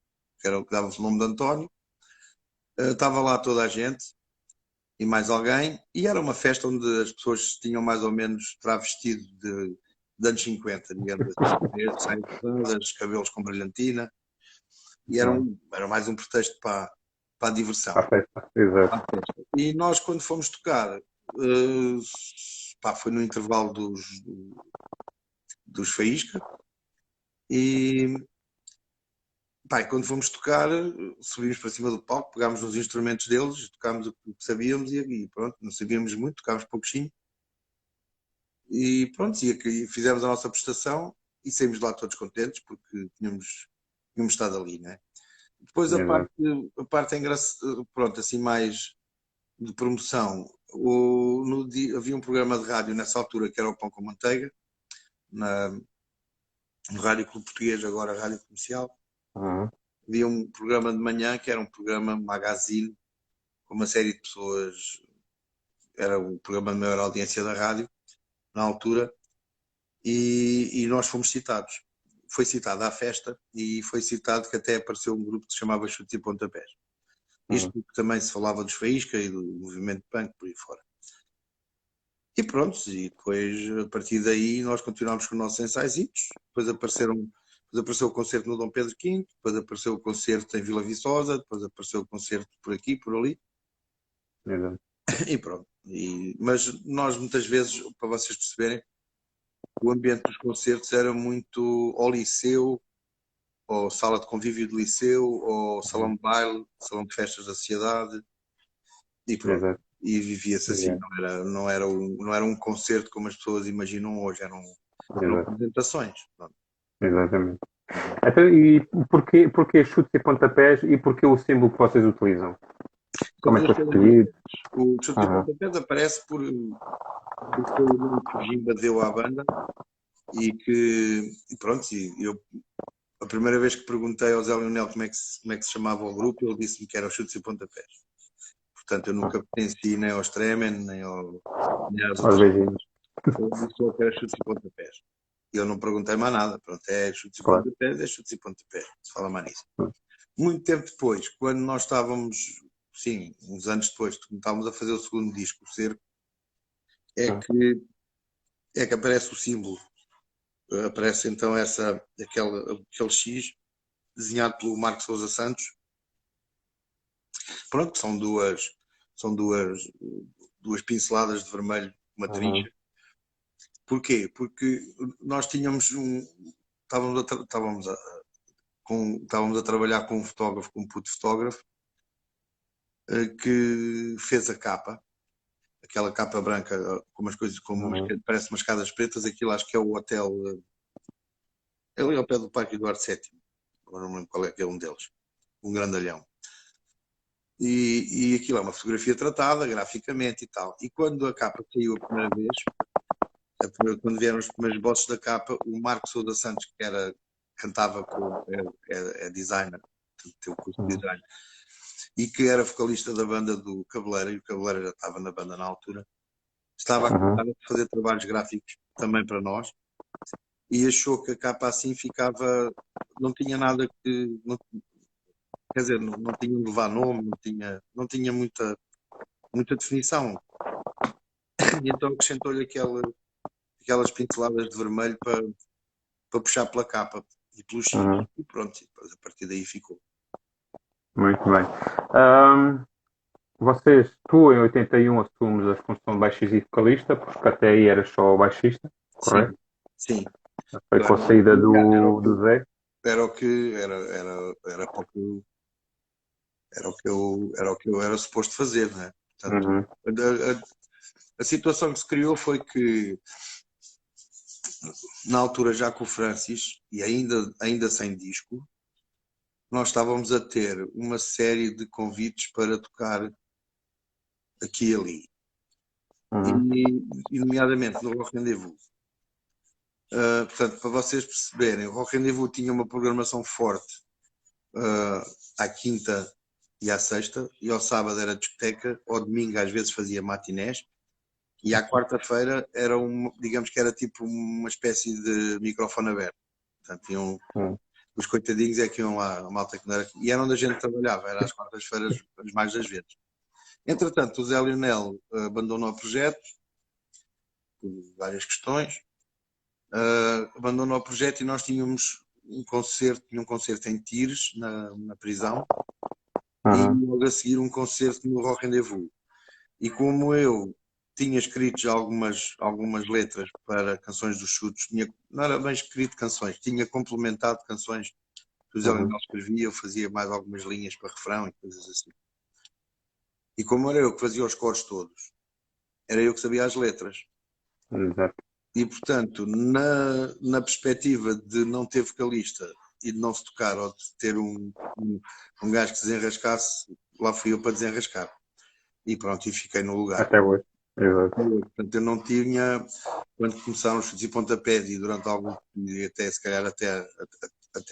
S2: que dava o nome de António. Estava lá toda a gente e mais alguém, e era uma festa onde as pessoas tinham mais ou menos travestido de anos 50, digamos assim, saias rosadas, cabelos com brilhantina, e era,
S1: Uhum.
S2: era mais um pretexto para a diversão.
S1: À festa, exato.
S2: E nós, quando fomos tocar, pá, foi no intervalo dos Faísca, e pá, quando fomos tocar, subimos para cima do palco, pegámos nos instrumentos deles, tocámos o que sabíamos e pronto, não sabíamos muito, tocámos pouquinho. E pronto, e fizemos a nossa prestação e saímos de lá todos contentes porque tínhamos estado ali, né? Depois
S1: Exato.
S2: a parte engraçada, pronto, assim mais de promoção, no dia, havia um programa de rádio nessa altura que era o Pão com Manteiga, na, no Rádio Clube Português, agora Rádio Comercial.
S1: Uhum.
S2: Havia um programa de manhã que era um programa magazine com uma série de pessoas, era o programa de maior audiência da rádio na altura, e nós fomos citados. Foi citada à festa e foi citado que até apareceu um grupo que se chamava Chutes e Pontapés. Isto
S1: Uhum.
S2: porque também se falava dos Faísca e do movimento punk por aí fora. E pronto, e depois a partir daí nós continuámos com os nossos ensaios, depois apareceu o concerto no Dom Pedro V, depois apareceu o concerto em Vila Viçosa, depois apareceu o concerto por aqui, por ali,
S1: Exato.
S2: e pronto. Mas nós muitas vezes, para vocês perceberem, o ambiente dos concertos era muito ao liceu, ou sala de convívio do liceu, ou salão
S1: Uhum.
S2: de baile, salão de festas da sociedade, e pronto.
S1: Exato.
S2: E vivia-se assim,
S1: Exato.
S2: não era um concerto como as pessoas imaginam hoje, Eram
S1: exato,
S2: apresentações. Pronto.
S1: exatamente. Então, e porquê chutes e pontapés e porquê o símbolo que vocês utilizam?
S2: São
S1: Como é que
S2: duas
S1: foi
S2: coisas
S1: escolhido?
S2: diferentes. O chute e
S1: Aham,
S2: pontapés aparece porque foi o nome que o Jimba deu à banda e que, e pronto, e eu, a primeira vez que perguntei ao Zé Leonel como é que se chamava o grupo, ele disse-me que era o chutes e pontapés. Portanto, eu nunca pertenci nem ao Extremen, nem às
S1: aos
S2: outras
S1: beijinhos,
S2: coisas. Eu disse só que era chutes e pontapés. E eu não perguntei mais nada. Pronto, é chutes e
S1: claro.
S2: pontapés, é chutes e pontapés. Se fala mais nisso. Muito tempo depois, quando nós estávamos, sim, uns anos depois, quando estávamos a fazer o segundo disco, o Cerco, é que, é que aparece o símbolo. Aparece então aquele X desenhado pelo Marco Sousa Santos. Pronto, são duas pinceladas de vermelho, uma
S1: Uhum,
S2: trincha. Porquê? Porque nós tínhamos estávamos a trabalhar com um fotógrafo, com um puto fotógrafo, que fez a capa, aquela capa branca com umas coisas,
S1: uhum,
S2: parece umas escadas pretas, aquilo acho que é o hotel, é ali ao pé do Parque Eduardo VII, agora não me lembro qual é que é um deles, um grandalhão. E aquilo é uma fotografia tratada graficamente e tal. E quando a capa saiu a primeira vez, quando vieram os primeiros bosses da capa, o Marco Souda Santos, cantava é designer, tem o curso de
S1: uhum,
S2: design, e que era vocalista da banda do Cabeleira, e o Cabeleira já estava na banda na altura, estava a
S1: uhum,
S2: começar a fazer trabalhos gráficos também para nós, e achou que a capa assim ficava, não tinha nada que, não, quer dizer, não tinha de levar nome, não tinha muita definição. E então acrescentou-lhe aquelas pinceladas de vermelho para puxar pela capa e pelo X.
S1: uhum.
S2: E pronto, e depois a partir daí ficou.
S1: Muito bem. Ahm, tu em 81 assumes a função de baixista e vocalista, porque até aí era só o baixista, correto?
S2: Sim, sim.
S1: Foi
S2: Eu
S1: com
S2: era,
S1: a saída
S2: aliás,
S1: do Zé.
S2: era o que era para o que era o que eu era suposto fazer, né? Portanto,
S1: Uhum,
S2: a situação que se criou foi que na altura já com o Francis e ainda sem disco, nós estávamos a ter uma série de convites para tocar aqui e ali,
S1: uhum,
S2: e nomeadamente no Rock Rendezvous. Portanto, para vocês perceberem, o Rock Rendezvous tinha uma programação forte à quinta e à sexta, e ao sábado era discoteca, ao domingo às vezes fazia matinés, e à quarta-feira digamos que era tipo uma espécie de microfone aberto. Portanto,
S1: uhum,
S2: os coitadinhos é que iam lá, a malta que não era, e era onde a gente trabalhava, era às quartas-feiras, as mais das vezes. Entretanto, o Zé Lionel abandonou o projeto, por várias questões, abandonou o projeto e nós tínhamos um concerto em Tires, na prisão, e
S1: uhum,
S2: logo a seguir um concerto no Rock Rendezvous. E como eu tinha escrito já algumas letras para canções dos Chutos, não era bem escrito canções, tinha complementado canções que o Zé
S1: uhum.
S2: Lionel escrevia, eu fazia mais algumas linhas para refrão e coisas assim. E como era eu que fazia os coros todos, era eu que sabia as letras.
S1: Exato.
S2: E, portanto, na perspectiva de não ter vocalista e de não se tocar, ou de ter um gajo que se desenrascasse, lá fui eu para desenrascar. E pronto, e fiquei no lugar.
S1: Até hoje. Exato.
S2: Portanto, eu não tinha, quando começaram os chutes e pontapés, e durante algum, e até se calhar até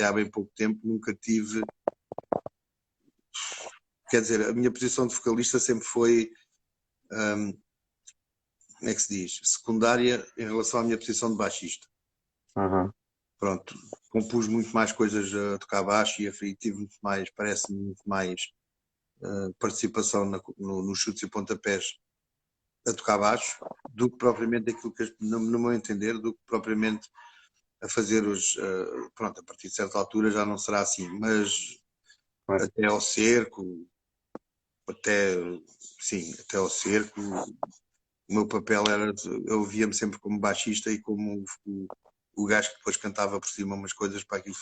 S2: há bem pouco tempo, nunca tive, quer dizer, a minha posição de vocalista sempre foi, como é que se diz, secundária em relação à minha posição de baixista.
S1: Uhum,
S2: Pronto, compus muito mais coisas a tocar baixo e tive muito mais, parece-me, muito mais participação nos chutes e pontapés a tocar baixo do que propriamente aquilo que, no meu entender, do que propriamente a fazer pronto, a partir de certa altura já não será assim, mas
S1: claro.
S2: até ao cerco, até, sim, até ao cerco, o meu papel era, eu via-me sempre como baixista e como o gajo que depois cantava por cima umas coisas para aquilo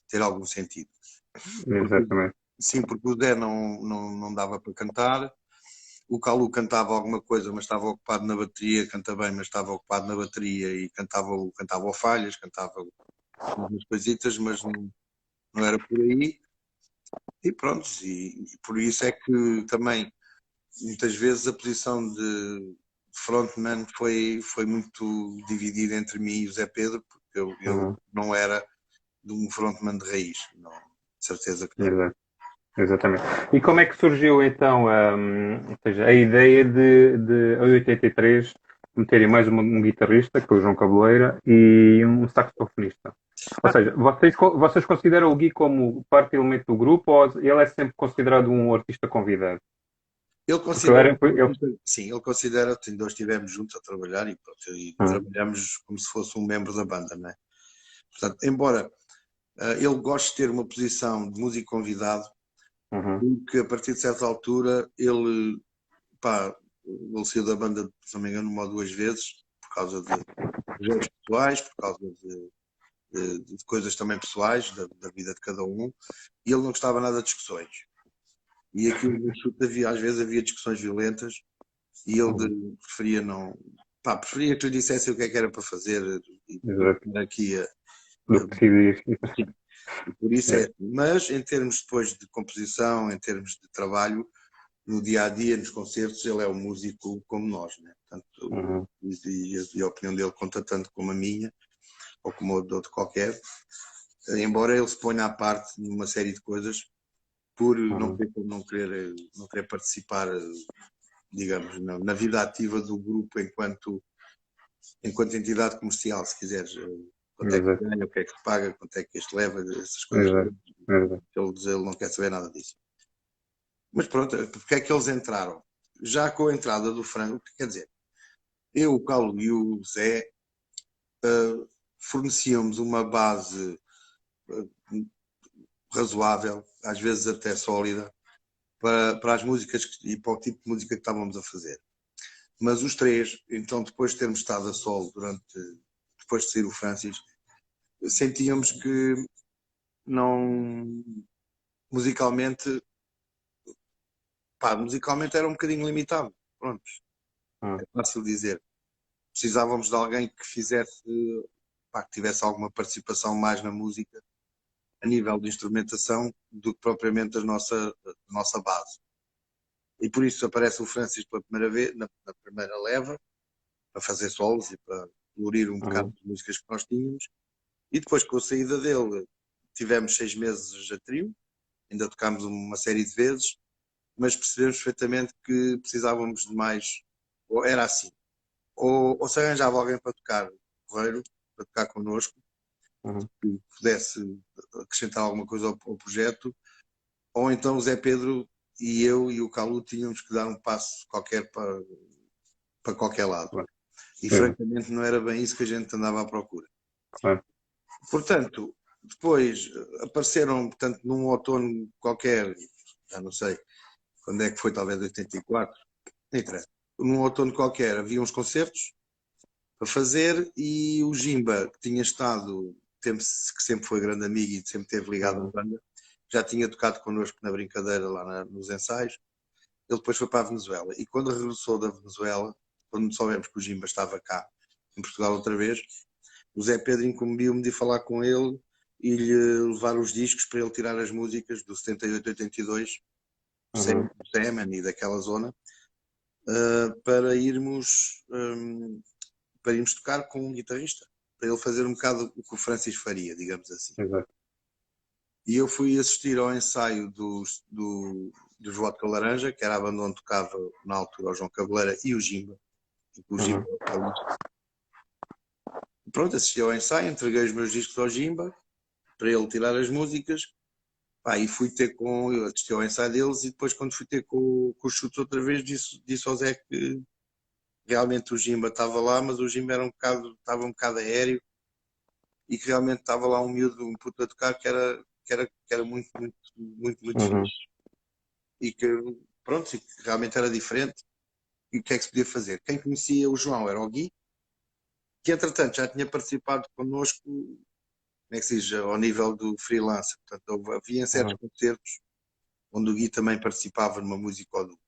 S2: ter algum sentido. Porque,
S1: Exatamente.
S2: sim, porque o Zé não dava para cantar, o Calu cantava alguma coisa, mas estava ocupado na bateria, canta bem, mas estava ocupado na bateria e cantava ao falhas, cantava umas coisitas, mas não era por aí. E pronto, e por isso é que também muitas vezes a posição de frontman foi muito dividida entre mim e o Zé Pedro, porque eu
S1: Uhum.
S2: não era de um frontman de raiz, não, de certeza que não.
S1: Exato. Exatamente. E como é que surgiu então, ou seja, a ideia de em 83 meterem mais um guitarrista, que é o João Cabeleira, e um saxofonista? Ou
S2: Ah,
S1: seja, vocês consideram o Gui como parte elemento do grupo ou ele é sempre considerado um artista convidado?
S2: ele
S1: Porque ele
S2: considera,
S1: era. Ele...
S2: sim, ele considera, nós estivemos juntos a trabalhar e, pronto, e
S1: Uhum,
S2: trabalhamos como se fosse um membro da banda, não é? Portanto, embora ele goste de ter uma posição de músico convidado,
S1: uhum,
S2: porque a partir de certa altura pá, ele saiu da banda, se não me engano, uma ou duas vezes, por causa de projetos pessoais, por causa de coisas também pessoais, da vida de cada um, e ele não gostava nada de discussões. E aquilo no chute às vezes havia discussões violentas, e ele
S1: uhum.
S2: preferia não. Pá, preferia que lhe dissessem o que é que era para fazer e do
S1: Exato.
S2: que aqui
S1: Do que decidir.
S2: assim. E por isso é.
S1: É.
S2: Mas em termos depois de composição, em termos de trabalho, no dia a dia, nos concertos, ele é um músico como nós, né? Portanto,
S1: Uhum,
S2: e a opinião dele conta tanto como a minha, ou como a de outro qualquer, embora ele se ponha à parte numa série de coisas por
S1: uhum.
S2: não querer participar, digamos, na vida ativa do grupo enquanto entidade comercial, se quiseres. Quanto é que
S1: Exato.
S2: ganha, o que é que se paga, quanto é que este leva, essas coisas.
S1: Exato. Exato.
S2: Ele não quer saber nada disso. Mas pronto, porque é que eles entraram? Já com a entrada do Franco, quer dizer, eu, o Paulo e o Zé fornecíamos uma base razoável, às vezes até sólida, para as músicas e para o tipo de música que estávamos a fazer. Mas os três, então depois de termos estado a solo depois de sair o Francis, sentíamos que não, musicalmente, musicalmente era um bocadinho limitado. Pronto,
S1: Uhum.
S2: é fácil dizer. Precisávamos de alguém que fizesse, que tivesse alguma participação mais na música, a nível de instrumentação, do que propriamente a nossa base. E por isso aparece o Francis pela primeira vez, na primeira leva, para fazer solos e para colorir um bocado
S1: Uhum.
S2: de músicas que nós tínhamos. E depois, com a saída dele, tivemos 6 meses a trio, ainda tocámos uma série de vezes, mas percebemos perfeitamente que precisávamos de mais. Ou era assim, ou se arranjava alguém para tocar correiro, para tocar connosco,
S1: Uhum.
S2: que pudesse acrescentar alguma coisa ao projeto, ou então o Zé Pedro e eu e o Calu tínhamos que dar um passo qualquer para qualquer lado.
S1: Claro.
S2: E
S1: Exato.
S2: francamente não era bem isso que a gente andava à procura.
S1: Claro.
S2: Portanto, depois apareceram, portanto, num outono qualquer, já não sei quando é que foi, talvez 84, nem interessa. Num outono qualquer havia uns concertos para fazer e o Jimba, que tinha estado, que sempre foi grande amigo e sempre esteve ligado à
S1: Uhum.
S2: banda, já tinha tocado connosco na brincadeira lá nos ensaios. Ele depois foi para a Venezuela e quando regressou da Venezuela, quando soubemos que o Jimba estava cá em Portugal outra vez, o Zé Pedro incumbiu-me de falar com ele e lhe levar os discos para ele tirar as músicas do 78-82,
S1: Uhum.
S2: do Semen e daquela zona, para para irmos tocar com um guitarrista, para ele fazer um bocado o que o Francis faria, digamos assim.
S1: Exato.
S2: E eu fui assistir ao ensaio dos Vodka Laranja, que era a banda onde tocava na altura o João Cabeleira e o Jimba, e o Jimba
S1: Uhum.
S2: é o vocalista. Pronto, assisti ao ensaio, entreguei os meus discos ao Jimba para ele tirar as músicas. E fui ter eu assisti ao ensaio deles e depois quando fui ter com os chutes outra vez disse ao Zé que realmente o Jimba estava lá, mas o Jimba estava um bocado aéreo e que realmente estava lá um miúdo, um puto a tocar que era muito, muito, muito, muito
S1: Uhum.
S2: fixe. E que, pronto, e que realmente era diferente. E o que é que se podia fazer? Quem conhecia o João era o Gui, que entretanto já tinha participado connosco, como é que se diz, ao nível do freelance. Portanto, havia certos
S1: Uhum.
S2: concertos onde o Gui também participava numa música ou duas.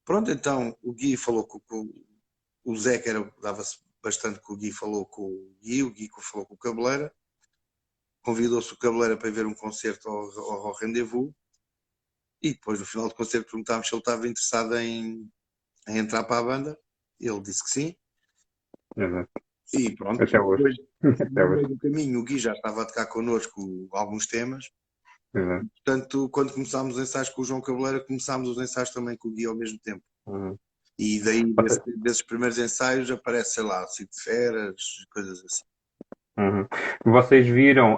S2: Pronto, então o Gui falou com o Zé, que dava-se bastante que o Gui falou com o Gui falou com o Cabeleira, convidou-se o Cabeleira para ir ver um concerto ao Rendezvous, e depois no final do concerto perguntámos se ele estava interessado em entrar para a banda, ele disse que sim,
S1: Exato.
S2: e pronto,
S1: Até hoje.
S2: depois
S1: Até
S2: no
S1: hoje.
S2: meio do caminho o Gui já estava a tocar connosco alguns temas,
S1: Exato.
S2: portanto quando começámos os ensaios com o João Cabeleira, começámos os ensaios também com o Gui ao mesmo tempo.
S1: Uhum.
S2: E daí,
S1: Vocês,
S2: desses primeiros ensaios, aparece, sei lá, Cid de Feras, coisas assim.
S1: uhum. Vocês viram,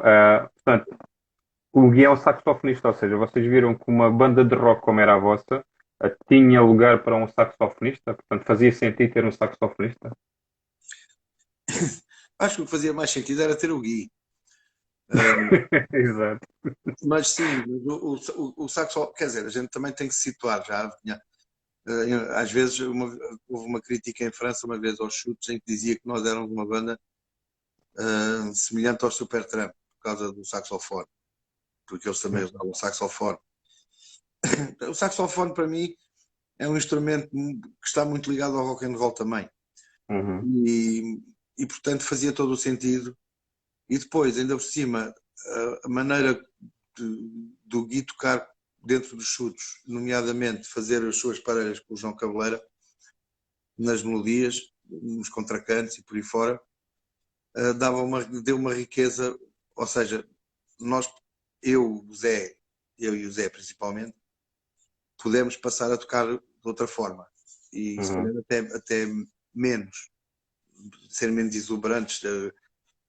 S1: portanto, o Gui é um saxofonista, ou seja, vocês viram que uma banda de rock como era a vossa, tinha lugar para um saxofonista, portanto, fazia sentido ter um saxofonista?
S2: Acho que o que fazia mais sentido era ter o Gui. Uh,
S1: Exato.
S2: mas sim, o saxo, quer dizer, a gente também tem que se situar já. Às vezes houve uma crítica em França uma vez aos chutes em que dizia que nós éramos uma banda semelhante ao Supertramp por causa do saxofone, porque eles também usavam saxofone. O saxofone para mim é um instrumento que está muito ligado ao rock and roll também.
S1: Uhum.
S2: E, e portanto fazia todo o sentido. E depois, ainda por cima, a maneira do Gui tocar dentro dos chutes, nomeadamente fazer as suas parelhas com o João Cabeleira, nas melodias, nos contracantos e por aí fora, deu uma riqueza, ou seja, nós, eu e o Zé principalmente, pudemos passar a tocar de outra forma e se
S1: Uhum.
S2: calhar até menos, ser menos exuberantes,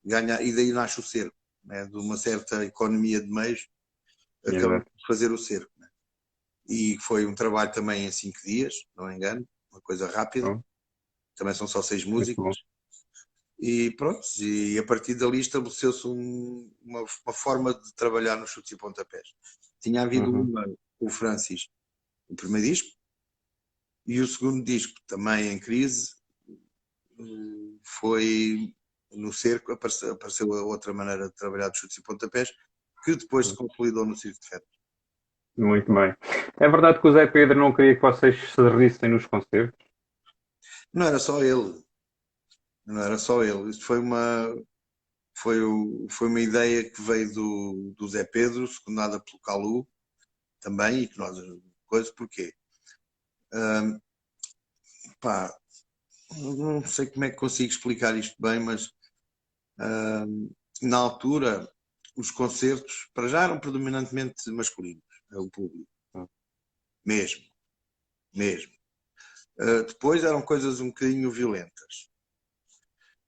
S2: ganhar, e daí nasce o cerco, né? De uma certa economia de meios, acabamos
S1: Exato.
S2: de fazer o cerco. Né? E foi um trabalho também em 5 dias, não me engano, uma coisa rápida,
S1: Bom,
S2: também são só 6
S1: muito
S2: músicas.
S1: bom.
S2: E pronto, e a partir dali estabeleceu-se uma forma de trabalhar nos chutes e pontapés. Tinha havido
S1: Uhum.
S2: o Francis, o primeiro disco, e o segundo disco, também em crise, foi no cerco, apareceu a outra maneira de trabalhar de chutes e pontapés, que depois se consolidou no Circo de Férias.
S1: Muito bem. É verdade que o Zé Pedro não queria que vocês se rissem nos concertos?
S2: Não era só ele, não era só ele. Isto foi uma ideia que veio do Zé Pedro, secundada pelo Calu também, e que nós, coisa, porquê? Pá, não sei como é que consigo explicar isto bem, mas na altura os concertos para já eram predominantemente masculinos, é o público, mesmo, mesmo. Depois eram coisas um bocadinho violentas.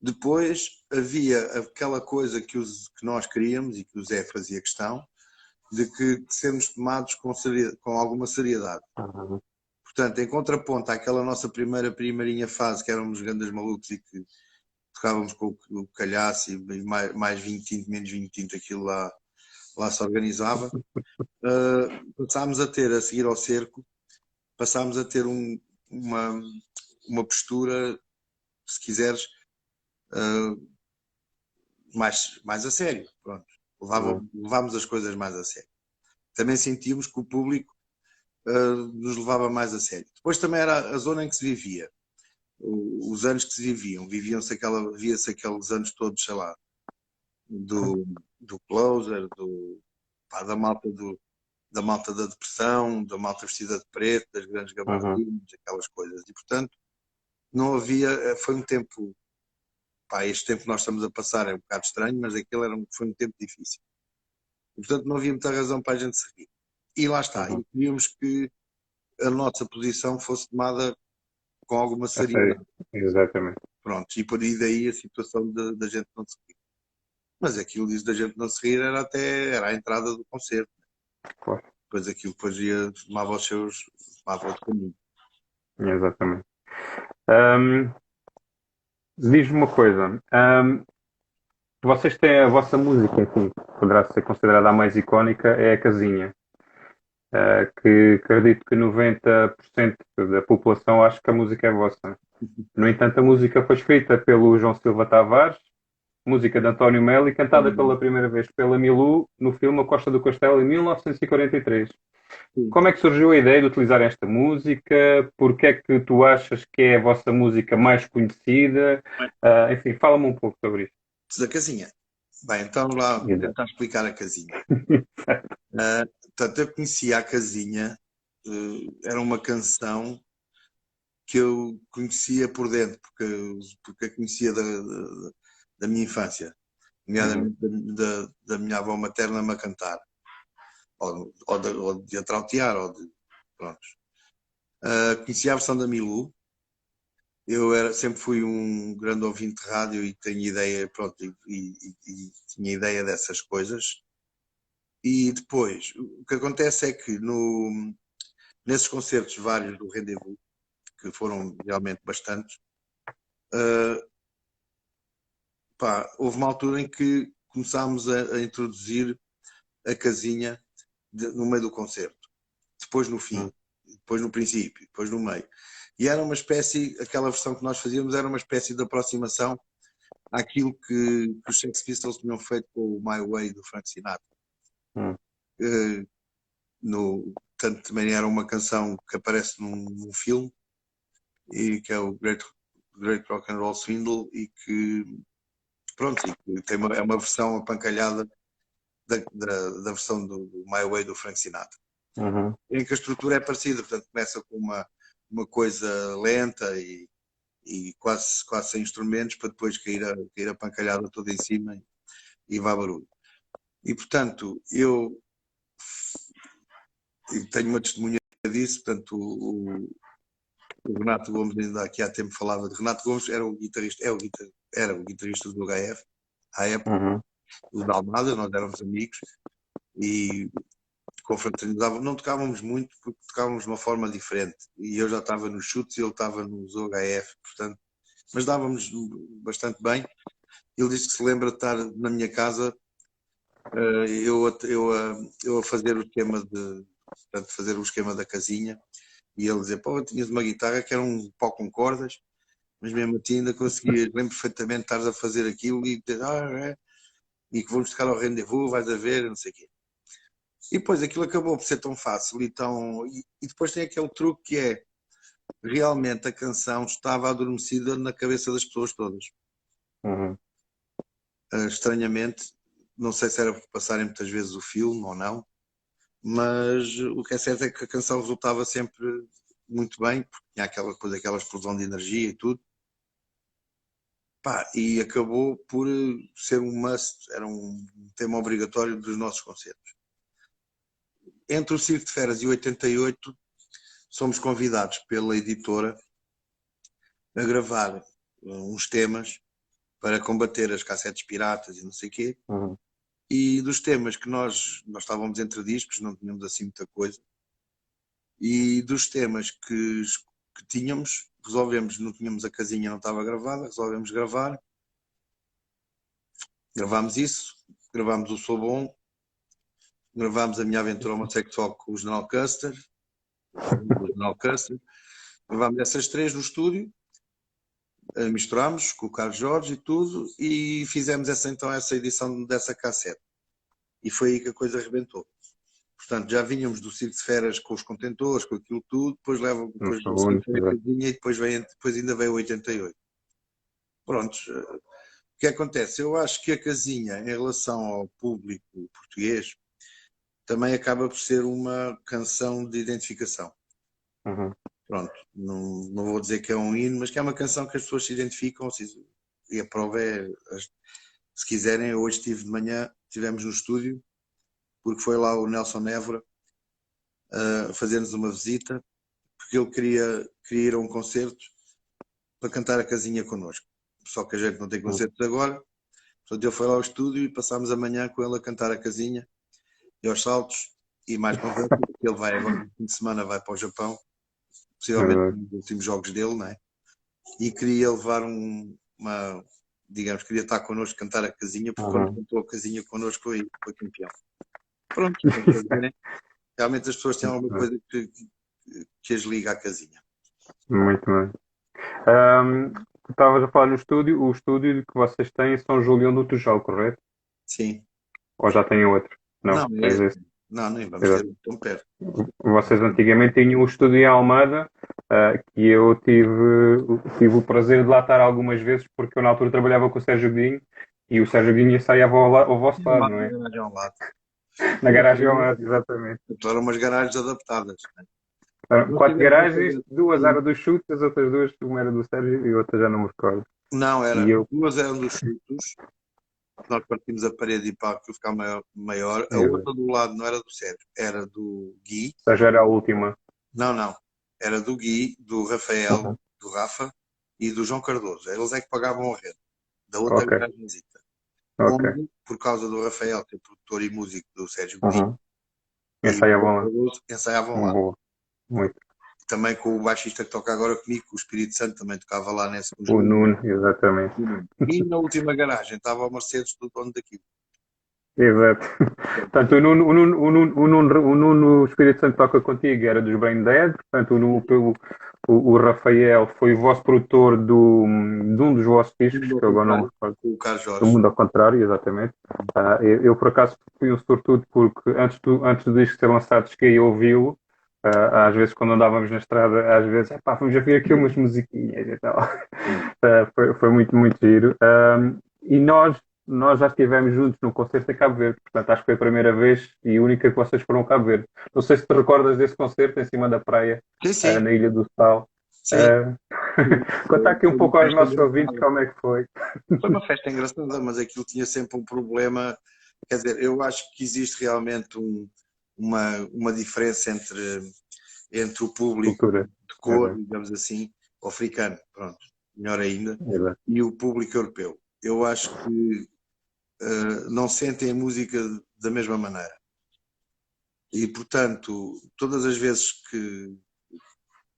S2: Depois havia aquela coisa que nós queríamos e que o Zé fazia questão, de sermos tomados com alguma seriedade.
S1: Uhum.
S2: Portanto, em contraponto àquela nossa primeirinha fase, que éramos grandes malucos e que tocávamos com o calhaço e mais vinho tinto, menos vinho tinto, aquilo lá se organizava. Passámos a ter, a seguir ao cerco, passámos a ter uma postura, se quiseres, uh, mais a sério. Pronto.
S1: Uhum.
S2: Levámos as coisas mais a sério. Também sentíamos que o público nos levava mais a sério. Depois também era a zona em que se vivia. Os anos que se via-se aqueles anos todos, sei lá, do Closer, da malta da depressão, da malta vestida de preto, das grandes
S1: Uhum.
S2: gabardinas, aquelas coisas. E, portanto, não havia, foi um tempo, este tempo que nós estamos a passar é um bocado estranho, mas foi um tempo difícil. E, portanto, não havia muita razão para a gente seguir. E lá está,
S1: Uhum.
S2: e queríamos que a nossa posição fosse tomada com alguma
S1: A sério.
S2: seriedade.
S1: Exatamente.
S2: Pronto, e por aí daí a situação da gente não se rir. Mas aquilo disso da gente não se rir era a entrada do concerto.
S1: Claro.
S2: Depois tomava outro caminho.
S1: Exatamente. Ahm, Diz-me uma coisa. Vocês têm a vossa música, enfim, poderá ser considerada a mais icónica, é a Casinha. Que acredito que 90% da população acha que a música é vossa. No entanto, a música foi escrita pelo João Silva Tavares, música de António Melo e cantada pela primeira vez pela Milu no filme A Costa do Castelo em 1943.
S2: Sim.
S1: Como é que surgiu a ideia de utilizar esta música? Porque é que tu achas que é a vossa música mais conhecida? Enfim, fala-me um pouco sobre isso.
S2: Da casinha. Bem, então lá vou
S1: Exato.
S2: tentar explicar a casinha. Portanto, eu conhecia a casinha, era uma canção que eu conhecia por dentro, porque a conhecia da minha infância,
S1: Uhum,
S2: nomeadamente da minha avó materna me a cantar, ou de a trautear, pronto. Conhecia a versão da Milu, sempre fui um grande ouvinte de rádio e tenho ideia, pronto, e tinha ideia dessas coisas. E depois, o que acontece é que nesses concertos vários do Rendezvous, que foram realmente bastantes, uh, pá, houve uma altura em que começámos a introduzir a casinha no meio do concerto, depois no fim,
S1: uhum,
S2: depois no princípio, depois no meio. E era uma espécie, aquela versão que nós fazíamos era uma espécie de aproximação àquilo que os Sex Pistols tinham feito com o My Way do Frank Sinatra.
S1: uhum,
S2: Uh, Tanto também era uma canção que aparece num filme e que é o Great Rock and Roll Swindle e que pronto, e que é uma versão apancalhada da versão do My Way do Frank Sinatra,
S1: uhum,
S2: em que a estrutura é parecida, portanto começa com uma coisa lenta e quase sem instrumentos para depois cair a pancalhada toda em cima e vá barulho. E portanto eu tenho uma testemunha disso, portanto o Renato Gomes ainda aqui há tempo falava de Renato Gomes, era o guitarrista, era o guitarrista do HF à época,
S1: uhum,
S2: o da Almada, nós éramos amigos e confraternizávamos, não tocávamos muito porque tocávamos de uma forma diferente e eu já estava nos chutes e ele estava nos OHF, portanto, mas dávamos bastante bem. Ele disse que se lembra de estar na minha casa, eu a fazer o esquema portanto, fazer o esquema da casinha e ele dizer, pô, tinhas uma guitarra que era um pó com cordas, mas mesmo assim ainda conseguias, lembro perfeitamente estar a fazer aquilo e dizer, e que vamos tocar ao rendezvous, vais a ver, não sei o quê. E depois aquilo acabou por ser tão fácil e depois tem aquele truque que é realmente a canção estava adormecida na cabeça das pessoas todas.
S1: uhum.
S2: Estranhamente, não sei se era por passarem muitas vezes o filme ou não, mas o que é certo é que a canção resultava sempre muito bem, porque tinha aquela coisa, aquela explosão de energia e tudo. Pá, e acabou por ser um must, era um tema obrigatório dos nossos concertos. Entre o Circo de Feras e 88, somos convidados pela editora a gravar uns temas para combater as cassetes piratas e não sei o quê.
S1: Uhum.
S2: E dos temas que nós estávamos entre discos, não tínhamos assim muita coisa, e dos temas que tínhamos, resolvemos, não tínhamos a casinha, não estava gravada, resolvemos gravámos isso, gravámos o Sou Bom, gravámos a minha aventura homossexual com o General Custer, gravámos essas três no estúdio, misturámos com o Carlos Jorge e tudo, e fizemos essa edição dessa cassete. E foi aí que a coisa arrebentou. Portanto, já vínhamos do Circo de Feras com os contentores, com aquilo tudo,
S1: Não
S2: depois do
S1: sou
S2: Circo
S1: único,
S2: veio a
S1: exato.
S2: casinha e depois ainda veio o 88. Prontos, o que acontece? Eu acho que a casinha, em relação ao público português, também acaba por ser uma canção de identificação.
S1: Uhum,
S2: Pronto, não vou dizer que é um hino, mas que é uma canção que as pessoas se identificam, e a prova é, se quiserem, hoje estive de manhã, estivemos no estúdio, porque foi lá o Nelson Évora a fazer-nos uma visita, porque ele queria ir a um concerto para cantar a casinha connosco. Só que a gente não tem
S1: uhum.
S2: concertos agora, portanto ele foi lá ao estúdio e passámos a manhã com ele a cantar a casinha e aos saltos e mais conversa, porque ele vai agora no fim de semana, vai para o Japão, possivelmente
S1: Exato.
S2: nos últimos jogos dele, não é? E queria levar digamos, queria estar connosco, cantar a casinha, porque quando
S1: Uhum.
S2: cantou a casinha connosco foi campeão. Pronto, realmente as pessoas têm
S1: Muito
S2: alguma
S1: bem.
S2: coisa que as liga à casinha.
S1: Muito bem. Ahm, tu estavas a falar no estúdio, o estúdio que vocês têm em São Julião do Tujal, correto?
S2: Sim.
S1: Ou já têm outro?
S2: Não,
S1: Não,
S2: é
S1: tens
S2: esse.
S1: esse.
S2: Não, nem vamos ter
S1: Exato.
S2: tão perto.
S1: Vocês antigamente tinham um estúdio em Almada, que eu tive o prazer de lá estar algumas vezes, porque eu na altura trabalhava com o Sérgio Godinho e o Sérgio Godinho ensaiava ao vosso
S2: Tinha
S1: lado,
S2: lá
S1: não
S2: uma
S1: é?
S2: garagem ao lado.
S1: Na garagem ao lado, exatamente.
S2: Então eram umas garagens adaptadas. Nós
S1: Quatro
S2: tivemos a
S1: garagens,
S2: fazer.
S1: duas eram dos chutes, as outras duas, uma era do Sérgio e outra já não me recordo.
S2: Não,
S1: E eu,
S2: duas eram dos chutos, nós partimos a parede e para aquilo ficar maior. A
S1: exato.
S2: outra do lado não era do Sérgio, era do Gui.
S1: Essa era a última.
S2: Não, não. Era do Gui, do Rafael,
S1: Uhum.
S2: do Rafa e do João Cardoso. Eles é que pagavam a rede da outra
S1: Ok,
S2: garagenzita.
S1: ok.
S2: Onde, por causa do Rafael, que é produtor e músico do Sérgio Godinho,
S1: Uhum.
S2: e do João
S1: Ensaiavam lá.
S2: Cardoso, ensaiavam lá.
S1: Boa. Muito.
S2: Também com o baixista que toca agora comigo, o Espírito Santo, também tocava lá nesse
S1: O
S2: conjunto.
S1: Nuno, exatamente.
S2: E na última garagem estava o Mercedes do dono daquilo.
S1: Exato. Portanto, o Espírito Santo toca contigo, era dos Brain Dead, portanto, o Rafael foi o vosso produtor de um dos vossos discos,
S2: Tudo ao
S1: que eu agora não me
S2: contrário,
S1: recordo.
S2: com o Carlos
S1: Do
S2: Jorge.
S1: mundo ao contrário, exatamente. Eu, por acaso, fui um sortudo porque antes do disco ser lançado, cheguei a ouvi-lo. Às vezes, quando andávamos na estrada, às vezes, pá, vamos a ver aqui umas musiquinhas e tal. Foi muito, muito giro. E nós já estivemos juntos num concerto em Cabo Verde, portanto, acho que foi a primeira vez e única que vocês foram a Cabo Verde. Não sei se te recordas desse concerto em cima da praia,
S2: Sim, sim,
S1: na Ilha do Sal.
S2: sim.
S1: Uh, Contar aqui um
S2: Foi uma
S1: pouco aos
S2: festa
S1: nossos ouvintes
S2: engraçada.
S1: como é que foi.
S2: Foi uma festa engraçada, mas aquilo tinha sempre um problema. Quer dizer, eu acho que existe realmente uma diferença entre o público
S1: Cultura.
S2: de cor, digamos assim, o africano, pronto, melhor ainda,
S1: Exato.
S2: e o público europeu. Eu acho que não sentem a música da mesma maneira. E, portanto, todas as vezes que,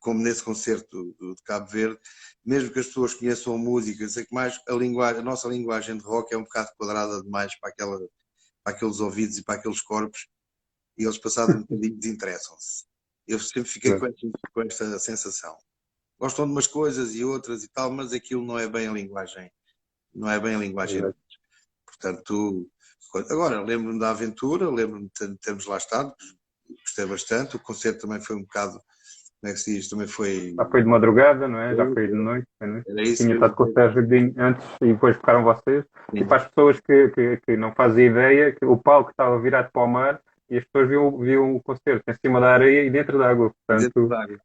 S2: como nesse concerto de Cabo Verde, mesmo que as pessoas conheçam a música, sei que mais a nossa linguagem de rock é um bocado quadrada demais para aqueles ouvidos e para aqueles corpos, e eles passados um bocadinho desinteressam-se. Eu sempre fiquei com esta sensação. Gostam de umas coisas e outras e tal, mas aquilo não é bem a linguagem, não é bem a linguagem
S1: Exato.
S2: deles. Portanto, agora lembro-me da aventura, lembro-me de termos lá estado, gostei bastante. O concerto também foi um bocado, como é que se diz, também foi.
S1: Já foi de madrugada, não é? Já foi de noite. Foi de noite.
S2: Era isso
S1: Tinha
S2: que eu ia
S1: estado com o
S2: dizer.
S1: Sérgio Godinho antes e depois ficaram vocês. E
S2: Sim,
S1: para as pessoas que não fazem ideia, que o palco estava virado para o mar e as pessoas viam o concerto em cima da areia e dentro da água.
S2: dentro
S1: Portanto,
S2: da água.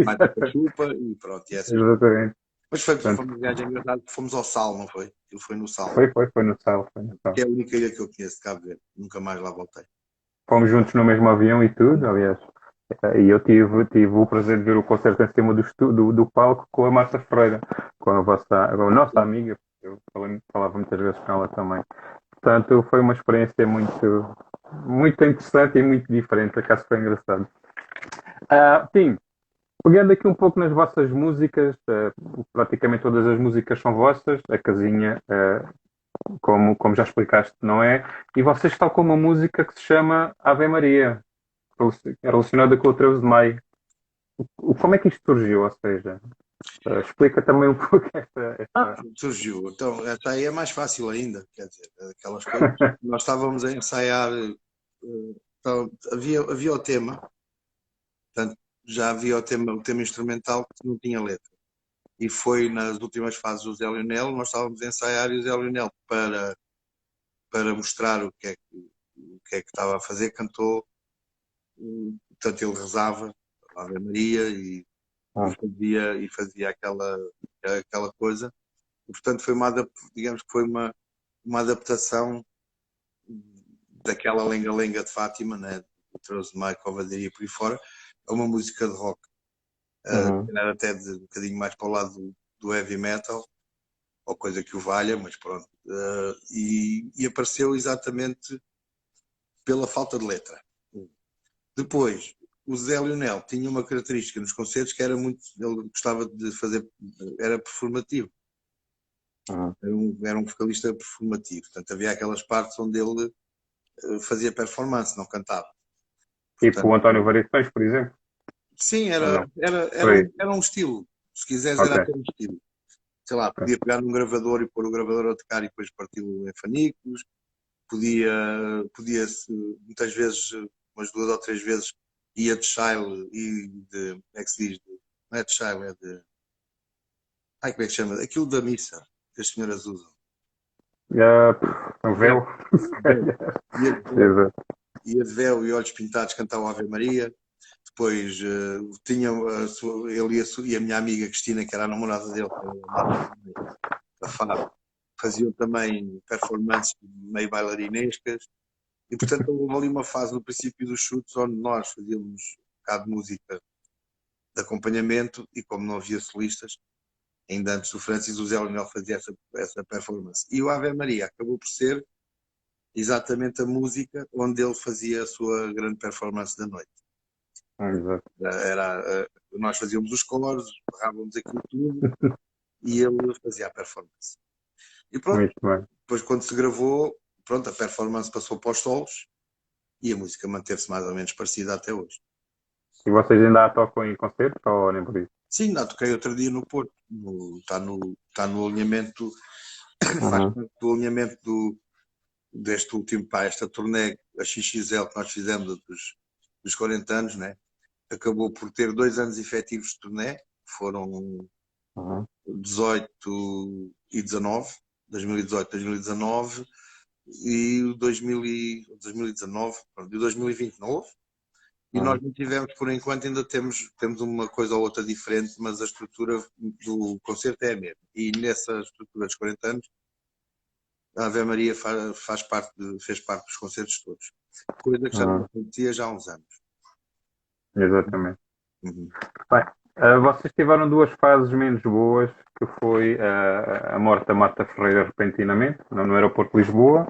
S2: Mais a chupa e pronto, e essas coisas.
S1: exatamente.
S2: Mas foi
S1: Portanto,
S2: uma viagem engraçada, fomos ao Sal, não foi? Aquilo foi no Sal,
S1: foi no sal, foi no
S2: que
S1: sal.
S2: é a única ilha que eu conheço de Cabo Verde. Nunca mais lá voltei.
S1: Fomos juntos no mesmo avião e tudo, aliás. E eu tive o prazer de ver o concerto em cima do palco com a Marta Freira, com a nossa amiga, eu falava muitas vezes com ela também. Portanto, foi uma experiência muito, muito interessante e muito diferente, acaso foi engraçado. Sim, pegando aqui um pouco nas vossas músicas, praticamente todas as músicas são vossas, a casinha, como já explicaste, não é? E vocês tocam uma música que se chama Ave Maria, relacionada com o 13 de Maio. Como é que isto surgiu? Ou seja, explica também um pouco
S2: Surgiu. Então, esta aí é mais fácil ainda, quer dizer, aquelas coisas. Nós estávamos a ensaiar, então, havia o tema, portanto, já havia o tema instrumental que não tinha letra. E foi nas últimas fases do Zé Lionel, nós estávamos a ensaiar e o Zé Lionel, para mostrar o que é que estava a fazer, cantou, portanto, ele rezava a Ave Maria
S1: Ah,
S2: e fazia aquela coisa. E, portanto, digamos que foi uma adaptação daquela lenga-lenga de Fátima, né? O 13 de Maio, Covadeiria por aí fora, a uma música de rock.
S1: uhum.
S2: Era até um bocadinho mais para o lado do heavy metal, ou coisa que o valha, mas pronto. E apareceu exatamente pela falta de letra. Depois, o Zé Lionel tinha uma característica nos concertos que era muito. Ele gostava de fazer. Era performativo.
S1: Uhum.
S2: Era um vocalista performativo. Portanto, havia aquelas partes onde ele fazia performance, não cantava.
S1: Tipo o
S2: Portanto,
S1: António Variações, por exemplo?
S2: sim,
S1: Ou não?
S2: era
S1: Foi.
S2: um estilo. Se quiseres, era
S1: Ok.
S2: até um estilo. sei lá, podia pegar num gravador e pôr o gravador a tocar e depois parti-lo em fanicos, podia-se, muitas vezes, umas 2 ou 3 vezes, ia de Shile e de, como é que se diz? Não é de Shile, é de, ai, como é que se chama? Aquilo da missa que as senhoras usam.
S1: Um
S2: Véu,
S1: véu, se
S2: véu.
S1: calhar.
S2: Ia de véu,
S1: Exato.
S2: ia de véu e olhos pintados, cantava a Ave Maria. Depois tinha ele e a minha amiga Cristina, que era a namorada dele, que era a Marta, a Fábio, faziam também performances meio bailarinescas. E, portanto, houve ali uma fase no princípio dos chutes onde nós fazíamos um bocado de música de acompanhamento e, como não havia solistas, ainda antes do Francis, o Zé Leonel fazia essa performance. E o Ave Maria acabou por ser exatamente a música onde ele fazia a sua grande performance da noite.
S1: Exato.
S2: Nós fazíamos os coros, berrávamos aquilo tudo e ele fazia a performance. E pronto,
S1: Muito bem.
S2: depois quando se gravou, pronto, a performance passou para os solos e a música manteve-se mais ou menos parecida até hoje.
S1: E vocês ainda a tocam em concertos ou nem por isso?
S2: Sim, não, toquei outro dia no Porto, está no alinhamento, faz
S1: Uhum.
S2: parte do alinhamento deste último, esta turnê, a XXL que nós fizemos dos 40 anos, né? Acabou por ter 2 anos efetivos de turnê, foram
S1: Uhum.
S2: 18 e 19, 2018, 2019 e o 2019, pronto, e o 2020 não houve. E nós
S1: Uhum.
S2: não tivemos, por enquanto, ainda temos uma coisa ou outra diferente, mas a estrutura do concerto é a mesma. E nessa estrutura dos 40 anos, a Ave Maria fez parte dos concertos todos. Coisa que já não
S1: Uhum.
S2: acontecia já há uns anos.
S1: Exatamente.
S2: Uhum.
S1: Bem, vocês tiveram duas fases menos boas, que foi a morte da Marta Ferreira repentinamente, no aeroporto de Lisboa,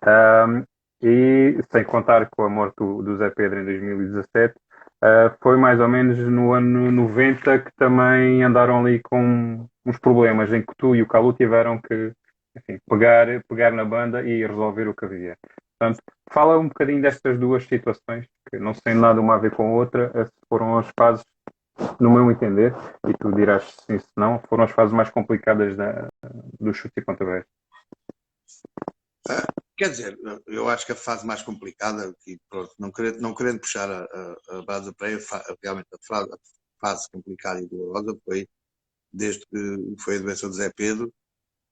S1: ahm, e sem contar com a morte do Zé Pedro em 2017, foi mais ou menos no ano 90 que também andaram ali com uns problemas em que tu e o Calu tiveram que, enfim, pegar na banda e resolver o que havia. Portanto, fala um bocadinho destas duas situações, que não têm nada uma a ver com a outra, foram as fases no meu entender, e tu dirás sim se não, foram as fases mais complicadas do chute e pontapés.
S2: Quer dizer, eu acho que a fase mais complicada, que, pronto, não querendo puxar a brasa para aí, realmente a fase complicada e dolorosa foi desde que foi a doença do Zé Pedro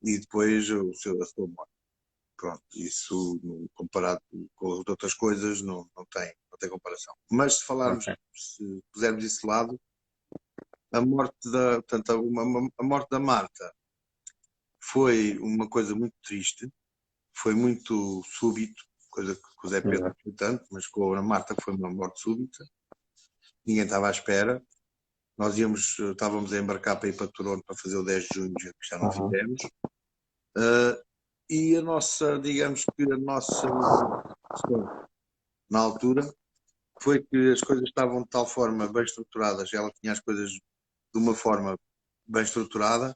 S2: e depois a sua morte. Pronto, isso comparado com as outras coisas não tem comparação. Mas se falarmos,
S1: Ok.
S2: se pusermos isso de lado, a morte portanto, a morte da Marta foi uma coisa muito triste, foi muito súbito, coisa que o Zé Pedro não
S1: Exato.
S2: foi tanto, mas com a Marta foi uma morte súbita, ninguém estava à espera. Nós estávamos a embarcar para ir para Toronto para fazer o 10 de junho, que já não
S1: Uhum.
S2: fizemos. E digamos que a nossa sorte na altura foi que as coisas estavam de tal forma bem estruturadas, ela tinha as coisas de uma forma bem estruturada,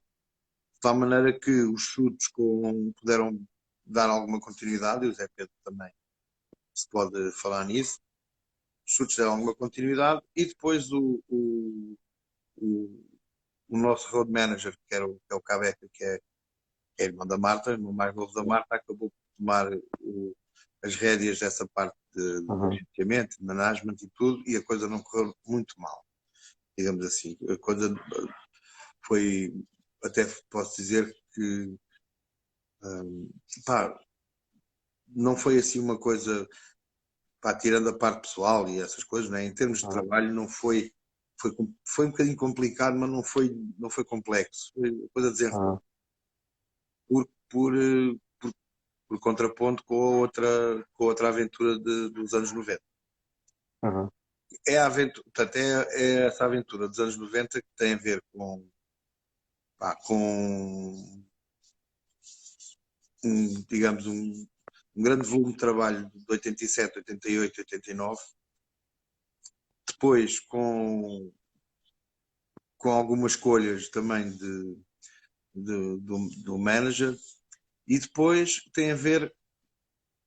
S2: de tal maneira que os chutes puderam dar alguma continuidade, e o Zé Pedro também se pode falar nisso, os chutes deram alguma continuidade, e depois o, o nosso road manager, que é o Cabeca, que é irmão da Marta, irmão mais novo da Marta, acabou por tomar as rédeas dessa parte de
S1: Uhum.
S2: gerenciamento, de management e tudo, e a coisa não correu muito mal, digamos assim. A coisa foi, até posso dizer que, pá, não foi assim uma coisa, pá, tirando a parte pessoal e essas coisas, né? Em termos de
S1: Uhum.
S2: trabalho não foi um bocadinho complicado, mas não foi complexo. Foi uma coisa desenrolada.
S1: Uhum.
S2: Por, por, eh, por contraponto com a outra aventura dos anos 90.
S1: Uhum.
S2: É a aventura, portanto, é essa aventura dos anos 90 que tem a ver com digamos, um grande volume de trabalho de 87, 88, 89, depois com algumas escolhas também do manager, e depois tem a ver,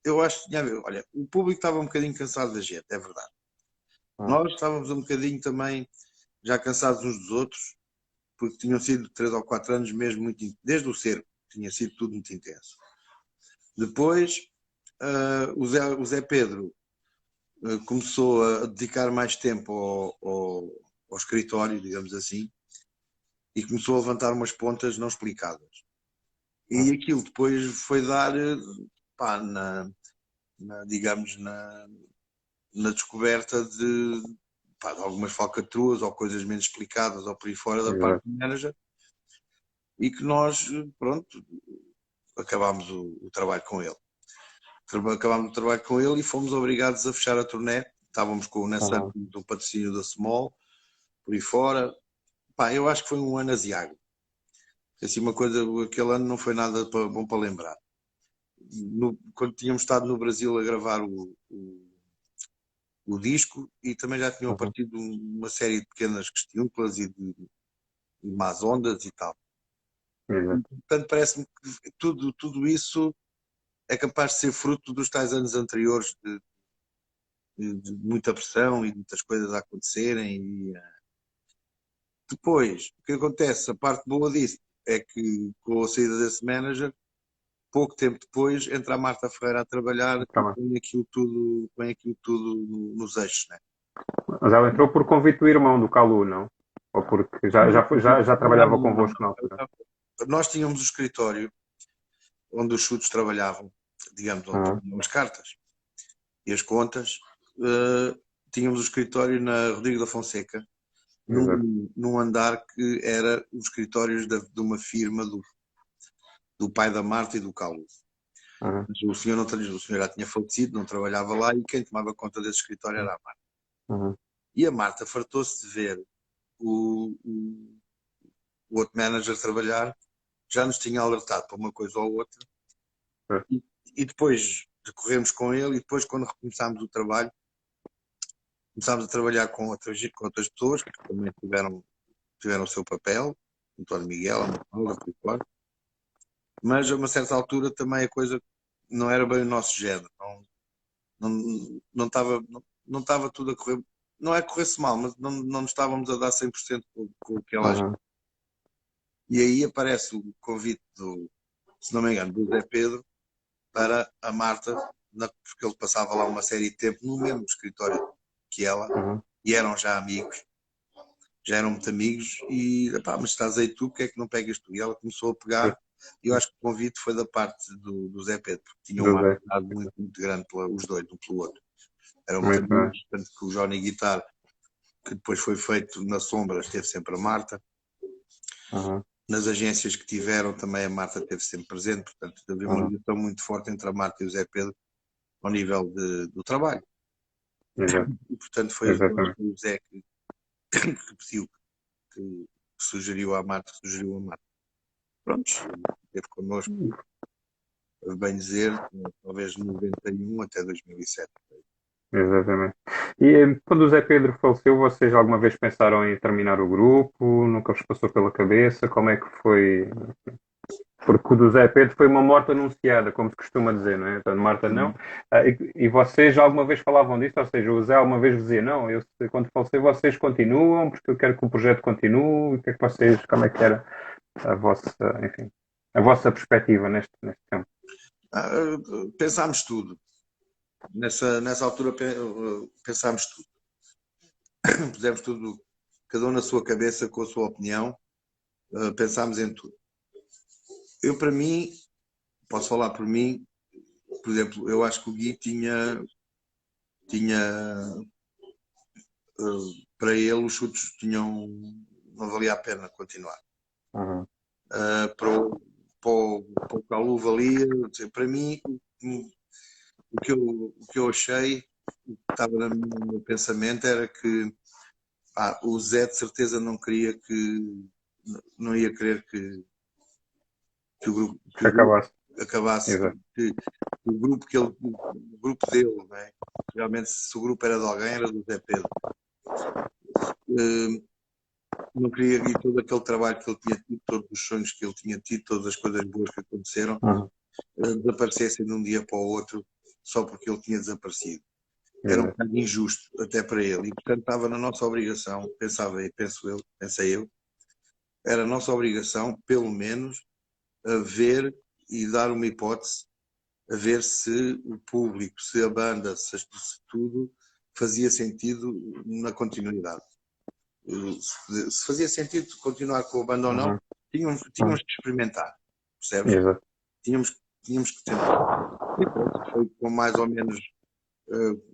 S2: eu acho que tinha a ver, olha, o público estava um bocadinho cansado da gente, é verdade.
S1: Uhum.
S2: Nós estávamos um bocadinho também já cansados uns dos outros, porque tinham sido 3 ou 4 anos mesmo muito, desde o cerco, tinha sido tudo muito intenso. Depois, o Zé Pedro começou a dedicar mais tempo ao escritório, digamos assim, e começou a levantar umas pontas não explicadas. E aquilo depois foi dar, pá, digamos, na descoberta pá, de algumas falcatruas ou coisas menos explicadas ou por aí fora da parte
S1: Exato.
S2: do manager, e que nós, pronto, acabámos o trabalho com ele. Acabámos o trabalho com ele e fomos obrigados a fechar a turnê. Estávamos com o Nessa do patrocínio da Small, por aí fora. Pá, eu acho que foi um ano aziago. Assim, uma coisa, aquele ano não foi nada bom para lembrar. Quando tínhamos estado no Brasil a gravar o disco, e também já tinham aparecido uma série de pequenas questões e de más ondas e tal.
S1: Exato.
S2: Portanto, parece-me que tudo isso é capaz de ser fruto dos tais anos anteriores de muita pressão e muitas coisas a acontecerem. E, depois, o que acontece, a parte boa disso é que com a saída desse manager, pouco tempo depois, entra a Marta Ferreira a trabalhar e põe aquilo tudo nos eixos, né?
S1: Mas ela entrou por convite do irmão do Calu, não? Ou porque já trabalhava convosco na altura?
S2: Nós tínhamos o escritório onde os chutes trabalhavam, digamos, onde trabalhavam as cartas e as contas. Tínhamos o escritório na Rodrigo da Fonseca, num andar que era os escritórios de uma firma do pai da Marta e do Calu. Mas o senhor já tinha falecido, não trabalhava lá, e quem tomava conta desse escritório era a Marta. E a Marta fartou-se de ver o outro manager trabalhar, já nos tinha alertado para uma coisa ou outra, e depois decorremos com ele, e depois, quando recomeçámos o trabalho, começámos a trabalhar com outras pessoas que também tiveram o seu papel, António Miguel, mas a uma certa altura também a coisa não era bem o nosso género, não estava tudo a correr, não é que corresse mal, mas não estávamos a dar 100% com o que ela acha. E aí aparece o convite se não me engano, do Zé Pedro para a Marta, porque ele passava lá uma série de tempo no mesmo escritório que ela, e eram já amigos, já eram muito amigos, e pá, mas estás aí tu, porque é que não pegas tu? E ela começou a pegar, e eu acho que o convite foi da parte do Zé Pedro, porque tinham uma amizade muito, muito grande os dois, um pelo outro. Eram muito amigos, tanto que o Johnny Guitar, que depois foi feito na Sombra, esteve sempre a Marta. Nas agências que tiveram também a Marta esteve sempre presente, portanto havia uma ligação muito forte entre a Marta e o Zé Pedro ao nível do trabalho. E portanto foi o Zé que pediu, que sugeriu a Marta. Pronto, esteve connosco, bem dizer, talvez de 91 até 2007.
S1: Exatamente. E quando o Zé Pedro faleceu, vocês alguma vez pensaram em terminar o grupo? Nunca vos passou pela cabeça? Como é que foi? Porque o do Zé Pedro foi uma morte anunciada, como se costuma dizer, não é? Então, Marta não. E vocês já alguma vez falavam disso? Ou seja, o Zé alguma vez dizia, não, quando falecer vocês continuam, porque eu quero que o projeto continue. O que é que vocês, como é que era a vossa, enfim, a vossa perspectiva neste tempo?
S2: Pensámos tudo. Nessa altura pensámos tudo. Pusemos tudo, cada um na sua cabeça, com a sua opinião. Pensámos em tudo. Eu, para mim, posso falar por mim, por exemplo, eu acho que o Gui tinha para ele os chutes não valia a pena continuar. Para o Calu valia. Para mim, o que eu achei, o que estava no meu pensamento era que o Zé de certeza não ia querer que o grupo acabasse, que o grupo dele, não é? Realmente, se o grupo era de alguém, era do Zé Pedro. Não queria, e todo aquele trabalho que ele tinha tido, todos os sonhos que ele tinha tido, todas as coisas boas que aconteceram, desaparecessem de um dia para o outro só porque ele tinha desaparecido. Era um bocado injusto até para ele, e portanto estava na nossa obrigação, pensei eu, era nossa obrigação, pelo menos, a ver e dar uma hipótese, a ver se o público, se a banda, se tudo fazia sentido na continuidade. Se fazia sentido continuar com a banda ou não,
S1: Uhum.
S2: tínhamos que experimentar, percebes?
S1: Exato.
S2: Tínhamos que tentar. E pronto, foi com mais ou menos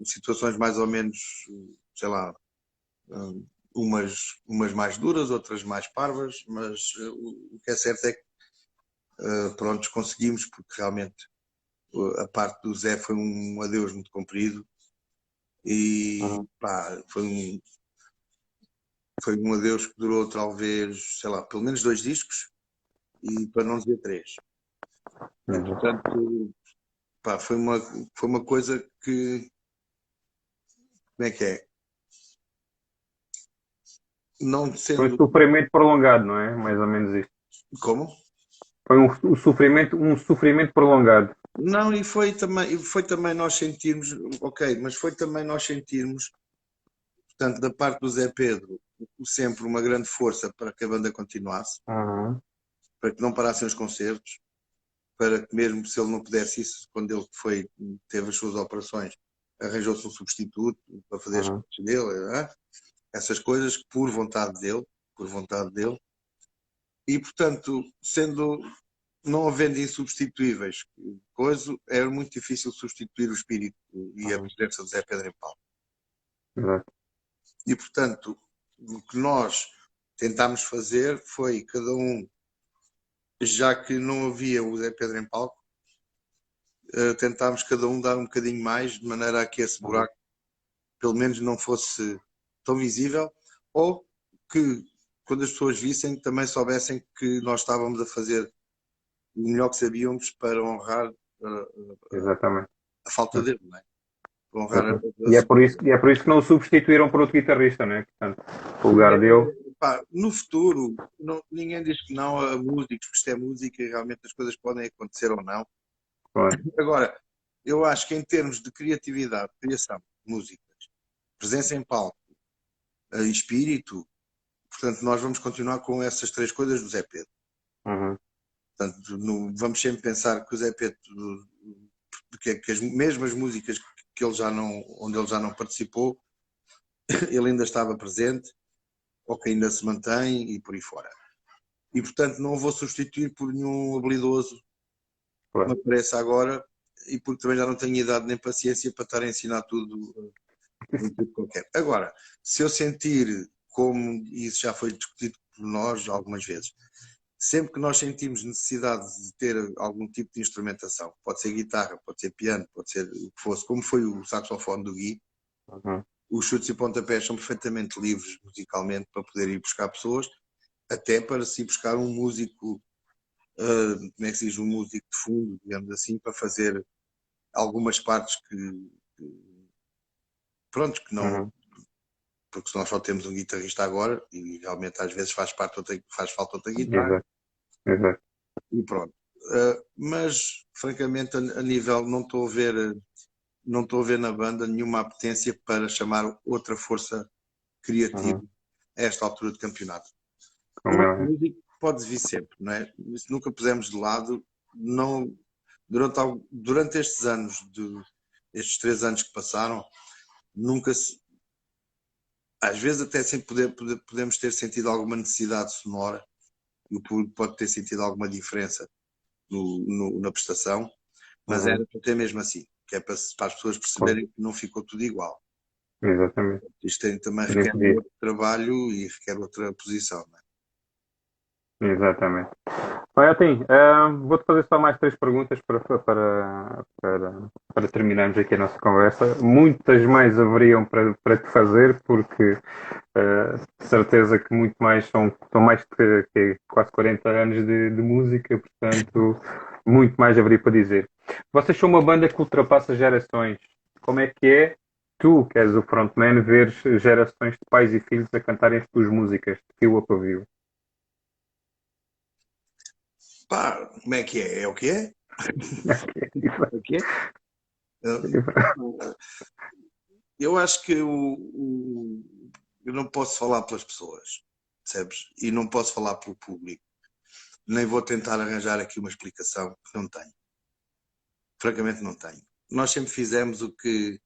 S2: situações mais ou menos, sei lá, umas mais duras, outras mais parvas, mas o que é certo é que pronto, conseguimos, porque realmente a parte do Zé foi um adeus muito comprido e
S1: Uhum.
S2: pá, foi um adeus que durou talvez, sei lá, pelo menos 2 discos e para não dizer 3. E
S1: Exato.
S2: portanto, pá, foi uma coisa que, como é que é? Não
S1: Foi um
S2: sendo,
S1: sofrimento prolongado, não é? Mais ou menos isso.
S2: como?
S1: Foi um sofrimento prolongado.
S2: Não, e foi também nós sentirmos, ok, mas foi também nós sentirmos, portanto, da parte do Zé Pedro, sempre uma grande força para que a banda continuasse,
S1: Uhum.
S2: para que não parassem os concertos, para que mesmo se ele não pudesse isso, quando ele teve as suas operações, arranjou-se um substituto para fazer as
S1: Uhum.
S2: coisas dele, essas coisas por vontade dele, e portanto, não havendo insubstituíveis, coisa, era muito difícil substituir o espírito e a
S1: Uhum.
S2: presença de Zé Pedro em Paulo.
S1: Exato.
S2: E portanto, o que nós tentámos fazer foi cada um, já que não havia o Zé Pedro em palco, tentámos cada um dar um bocadinho mais, de maneira a que esse
S1: Uhum.
S2: buraco pelo menos não fosse tão visível, ou que quando as pessoas vissem também soubessem que nós estávamos a fazer o melhor que sabíamos para honrar
S1: Exatamente.
S2: a falta dele, não é? Para honrar
S1: Exatamente.
S2: a sua.
S1: E é por isso que não o substituíram por outro guitarrista, né? Portanto, o lugar dele.
S2: Pá, no futuro, ninguém diz que não a músicos, porque isto é música e realmente as coisas podem acontecer ou não.
S1: Claro.
S2: Agora, eu acho que em termos de criatividade, criação, músicas, presença em palco e espírito, portanto, nós vamos continuar com essas 3 coisas do Zé Pedro.
S1: Uhum.
S2: Portanto, vamos sempre pensar que o Zé Pedro, que as mesmas músicas que ele já não, onde ele já não participou, ele ainda estava presente, ou que ainda se mantém e por aí fora. E, portanto, não o vou substituir por nenhum habilidoso que me
S1: Claro.
S2: apareça agora e porque também já não tenho idade nem paciência para estar a ensinar tudo um tipo qualquer. Agora, se eu sentir, como isso já foi discutido por nós algumas vezes, sempre que nós sentimos necessidade de ter algum tipo de instrumentação, pode ser guitarra, pode ser piano, pode ser o que fosse, como foi o saxofone do Gui,
S1: Uhum.
S2: os chutes e pontapés são perfeitamente livres musicalmente para poder ir buscar pessoas, até para se ir buscar um músico, como é que se diz, um músico de fundo, digamos assim, para fazer algumas partes pronto, que não,
S1: Uhum.
S2: porque se nós só temos um guitarrista agora e realmente às vezes faz falta outra guitarra
S1: Exato. Exato.
S2: e pronto. Mas francamente a nível não estou a ver na banda nenhuma apetência para chamar outra força criativa
S1: Uhum.
S2: a esta altura de campeonato. Um
S1: Como
S2: outro
S1: é.
S2: músico pode vir sempre, não é? Isso nunca pusemos de lado, não, durante estes 3 anos que passaram, nunca se, às vezes até sem podemos ter sentido alguma necessidade sonora e o público pode ter sentido alguma diferença na prestação, mas
S1: Uhum.
S2: era para ter mesmo assim, que é para as pessoas
S1: Claro.
S2: perceberem que não ficou tudo igual.
S1: Exatamente.
S2: Isto também
S1: Nem
S2: requer
S1: podia.
S2: outro trabalho e requer outra posição, não é?
S1: Exatamente. Olha, assim, vou-te fazer só mais 3 perguntas para terminarmos aqui a nossa conversa. Muitas mais haveriam para te fazer, porque de certeza que muito mais são mais que quase 40 anos de música, portanto, muito mais haveria para dizer. Vocês são uma banda que ultrapassa gerações. Como é que é, tu, que és o frontman, veres gerações de pais e filhos a cantarem as tuas músicas, de fio a pavio?
S2: Pá, como é que é? É o que é? É o que é? Eu acho que eu não posso falar pelas pessoas. percebes? E não posso falar pelo público. Nem vou tentar arranjar aqui uma explicação que não tenho. Francamente não tenho. Nós sempre fizemos o que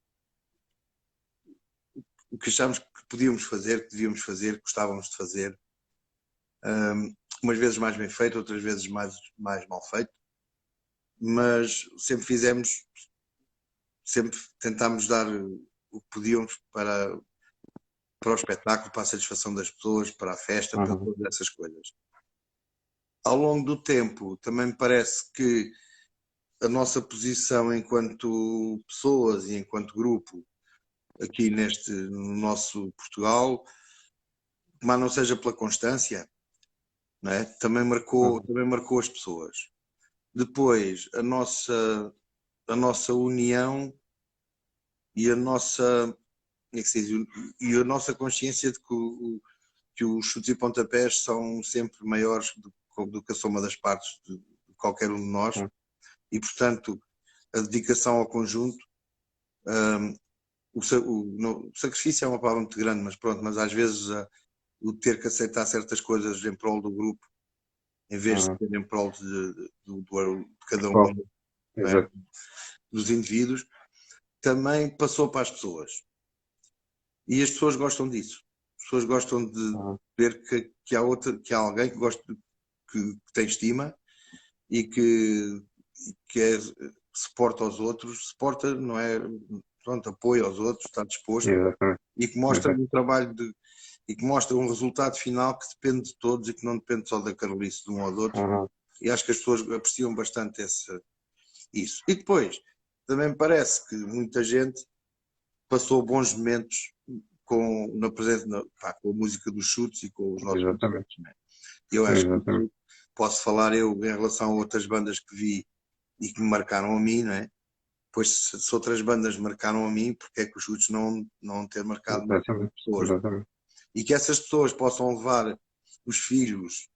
S2: achámos que podíamos fazer, que devíamos fazer, que gostávamos de fazer. Umas vezes mais bem feito, outras vezes mais mal feito. Mas sempre tentámos dar o que podíamos para o espetáculo, para a satisfação das pessoas, para a festa, para todas essas coisas. Ao longo do tempo, também me parece que a nossa posição enquanto pessoas e enquanto grupo aqui no nosso Portugal, mas não seja pela constância, não é? Também marcou as pessoas. Depois, a nossa união e a nossa, e a nossa consciência de que os chutes e pontapés são sempre maiores do que a soma das partes de qualquer um de nós. E, portanto, a dedicação ao conjunto, o sacrifício é uma palavra muito grande, mas às vezes o ter que aceitar certas coisas em prol do grupo, em vez de ser em prol de cada um, né, dos indivíduos, também passou para as pessoas. E as pessoas gostam disso. As pessoas gostam de ver que há alguém que gosta, que tem estima e que suporta aos outros, não é? Pronto, apoia aos outros, está disposto.
S1: Exatamente.
S2: E que mostra um trabalho e que mostra um resultado final que depende de todos e que não depende só da carolice de um ou do outro. E acho que as pessoas apreciam bastante isso. E depois, também me parece que muita gente passou bons momentos na presença, com a música dos chutes e com os nossos concertos. Eu acho que posso falar em relação a outras bandas que vi e que me marcaram a mim, não é? Pois se outras bandas marcaram a mim, porque é que os chutes não ter marcado mais pessoas? E que essas pessoas possam levar os filhos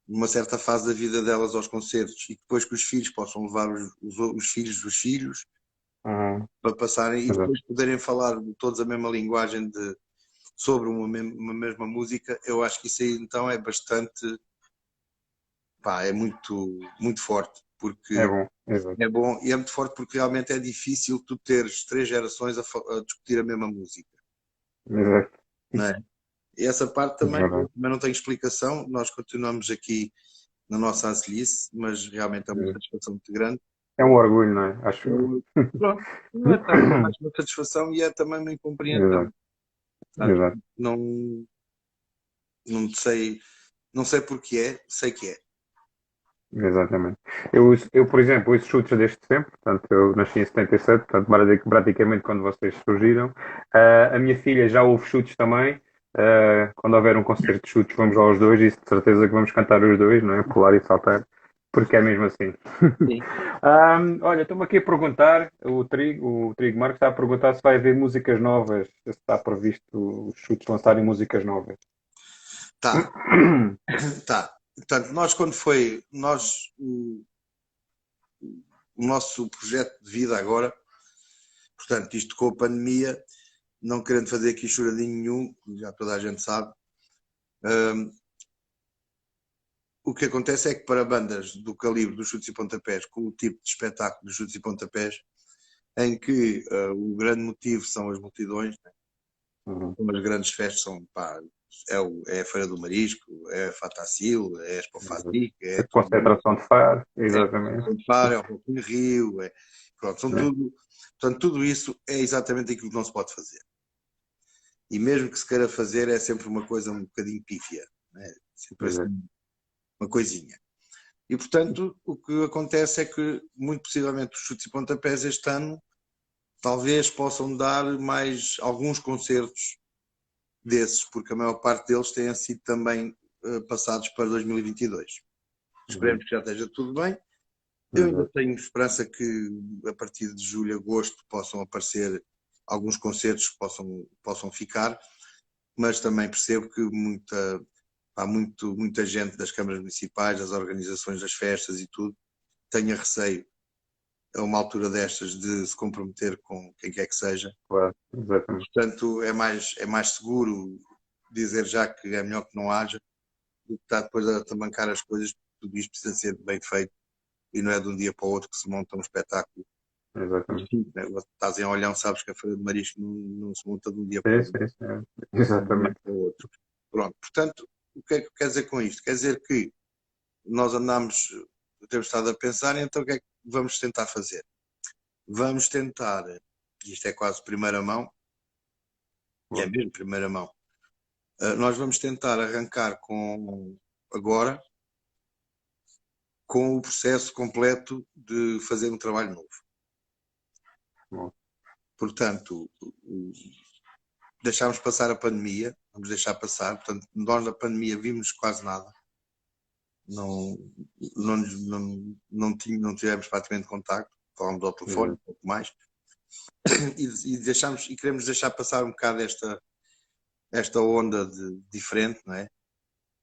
S2: numa certa fase da vida delas aos concertos e depois que os filhos possam levar os filhos dos filhos para passarem e depois poderem falar todos a mesma linguagem sobre uma mesma música. Eu acho que isso aí então é bastante, é muito, muito forte, porque é bom e é muito forte porque realmente é difícil tu teres 3 gerações a discutir a mesma música. Não é? E essa parte também não tem explicação. Nós continuamos aqui na nossa ancilhice, mas realmente é uma satisfação muito grande.
S1: É um orgulho, não é? Acho eu.
S2: Pronto, não é tanto mais uma satisfação e é também uma incompreensão. Não sei porque sei que é.
S1: Exatamente. Eu, por exemplo, ouço chutes desde sempre, portanto, eu nasci em 77, portanto, praticamente quando vocês surgiram. A minha filha já ouve chutes também. Quando houver um concerto de chutes, vamos lá os dois e de certeza que vamos cantar os dois, não é? Pular e saltar, porque é mesmo assim.
S2: Sim.
S1: Olha, estou-me aqui a perguntar, o Trigo Marcos está a perguntar se vai haver músicas novas, se está previsto os chutes lançarem músicas novas.
S2: Tá. Portanto, o nosso projeto de vida agora, portanto, isto com a pandemia, não querendo fazer aqui choradinho nenhum, já toda a gente sabe, o que acontece é que para bandas do calibre dos chutes e pontapés, com o tipo de espetáculo dos chutes e pontapés, em que o grande motivo são as multidões, né? As grandes festas são, é a Feira do Marisco, é a Fatacil, é a Expo Fatic,
S1: a concentração de Faro, exatamente.
S2: É o Rock in Rio, pronto, portanto, tudo isso é exatamente aquilo que não se pode fazer. E mesmo que se queira fazer, é sempre uma coisa um bocadinho pífia, né? Sempre assim, uma coisinha. E, portanto, o que acontece é que, muito possivelmente, os chutes e pontapés este ano talvez possam dar mais alguns concertos desses, porque a maior parte deles têm sido também passados para 2022. Esperemos que já esteja tudo bem. Eu ainda tenho esperança que a partir de julho, agosto possam aparecer alguns concertos que possam ficar, mas também percebo que há muita gente das câmaras municipais, das organizações das festas e tudo, tenha receio a uma altura destas de se comprometer com quem quer que seja.
S1: Claro, exatamente.
S2: Portanto, é mais seguro dizer já que é melhor que não haja, do que estar depois a bancar as coisas, tudo isto precisa ser bem feito e não é de um dia para o outro que se monta um espetáculo.
S1: Exatamente.
S2: Né? Estás em Olhão, sabes que a Feira de Marisco não se monta de um dia para
S1: Sim,
S2: o
S1: sim, sim.
S2: dia
S1: Exatamente.
S2: para o outro. Pronto, portanto, o que é que quer dizer com isto? Quer dizer que nós andamos, temos estado a pensar, então o que é que vamos tentar fazer? Vamos tentar, isto é quase primeira mão, e é mesmo primeira mão, nós vamos tentar arrancar agora com o processo completo de fazer um trabalho novo.
S1: Bom,
S2: Portanto, deixámos passar a pandemia, vamos deixar passar, portanto, nós na pandemia vimos quase nada, não, não tivemos praticamente contacto, falámos ao telefone, um
S1: exato.
S2: pouco mais, e queremos deixar passar um bocado esta onda diferente, não é?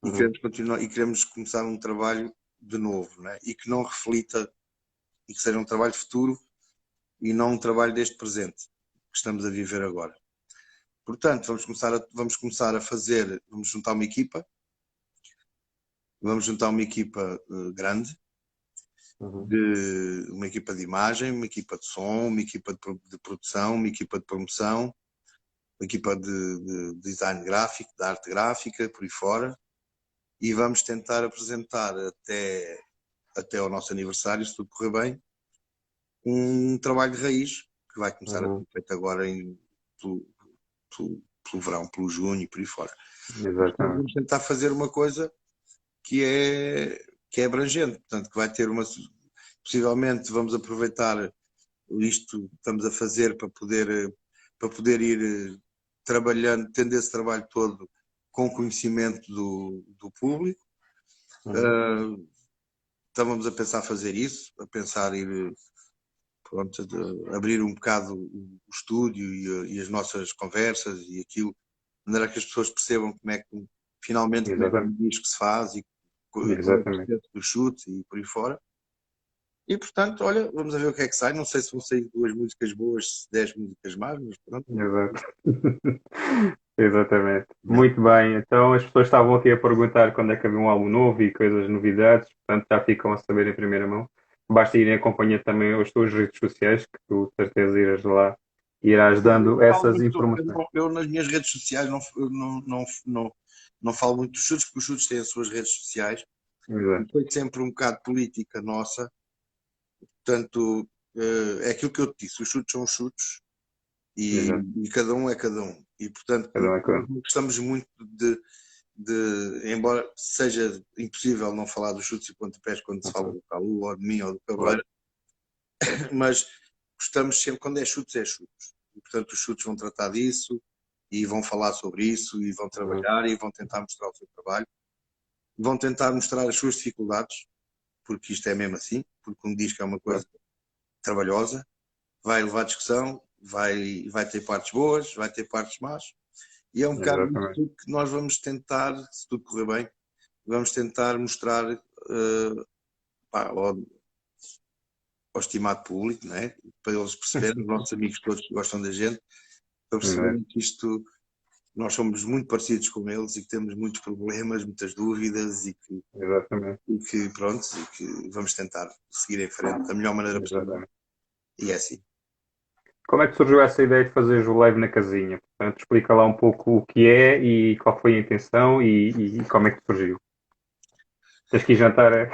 S2: E
S1: Uhum.
S2: queremos continuar, e queremos começar um trabalho de novo, não é? E que não reflita, e que seja um trabalho futuro e não um trabalho deste presente que estamos a viver agora. Portanto, vamos começar a fazer, vamos juntar uma equipa grande,
S1: Uhum.
S2: uma equipa de imagem, uma equipa de som, uma equipa de produção, uma equipa de promoção, uma equipa de design gráfico, de arte gráfica, por aí fora, e vamos tentar apresentar até ao nosso aniversário, se tudo correr bem, um trabalho de raiz que vai começar a
S1: Uhum.
S2: ser feito agora pelo verão, pelo junho e por aí fora. Portanto,
S1: Exatamente.
S2: vamos tentar fazer uma coisa que é abrangente, portanto, que vai ter possivelmente vamos aproveitar isto que estamos a fazer para poder ir trabalhando, tendo esse trabalho todo com conhecimento do público.
S1: Uhum.
S2: Estávamos a pensar fazer isso, a pensar ir, pronto, abrir um bocado o estúdio e as nossas conversas e aquilo, de maneira que as pessoas percebam finalmente como é que
S1: Exatamente.
S2: um disco se faz e qual é o
S1: Exatamente.
S2: processo do chute e por aí fora. E portanto, olha, vamos a ver o que é que sai. Não sei se vão sair 2 músicas boas, 10 músicas más, mas pronto.
S1: Exato. Exatamente.
S2: Né?
S1: Muito bem. Então as pessoas estavam aqui a perguntar quando é que havia um álbum novo e coisas, novidades, portanto já ficam a saber em primeira mão. Basta irem acompanhando também as tuas redes sociais, que tu de certeza irás lá e irás dando essas informações.
S2: Eu nas minhas redes sociais não falo muito dos chutes, porque os chutes têm as suas redes sociais. E
S1: Exato.
S2: foi sempre um bocado política nossa. Portanto, é aquilo que eu te disse: os chutes são os chutes e,
S1: Exato.
S2: e cada um é cada um. E portanto,
S1: Cada um é cada
S2: nós
S1: um.
S2: não gostamos muito embora seja impossível não falar dos chutes e pontapés quando se fala
S1: Uhum.
S2: do Calu ou de mim ou do
S1: Claro.
S2: Cabeleira, mas gostamos sempre, quando é chutes, é chutes. E, portanto, os chutes vão tratar disso e vão falar sobre isso e vão
S1: Uhum.
S2: trabalhar e vão tentar mostrar o seu trabalho. Vão tentar mostrar as suas dificuldades, porque isto é mesmo assim, porque um disco é uma
S1: Claro.
S2: coisa trabalhosa, vai levar discussão, vai ter partes boas, vai ter partes más, e é um bocado isso
S1: Exatamente.
S2: tudo que nós vamos tentar, se tudo correr bem, vamos tentar mostrar pá, ao estimado público, não é? Para eles perceberem, os nossos amigos todos que gostam da gente, para
S1: Exato.
S2: perceberem que nós somos muito parecidos com eles e que temos muitos problemas, muitas dúvidas
S1: Exatamente.
S2: e que pronto, e que vamos tentar seguir em frente da melhor maneira possível.
S1: Exatamente.
S2: E é assim.
S1: Como é que surgiu essa ideia de fazer o live na casinha? Portanto, explica lá um pouco o que é e qual foi a intenção e como é que surgiu. Tens que ir jantar, é?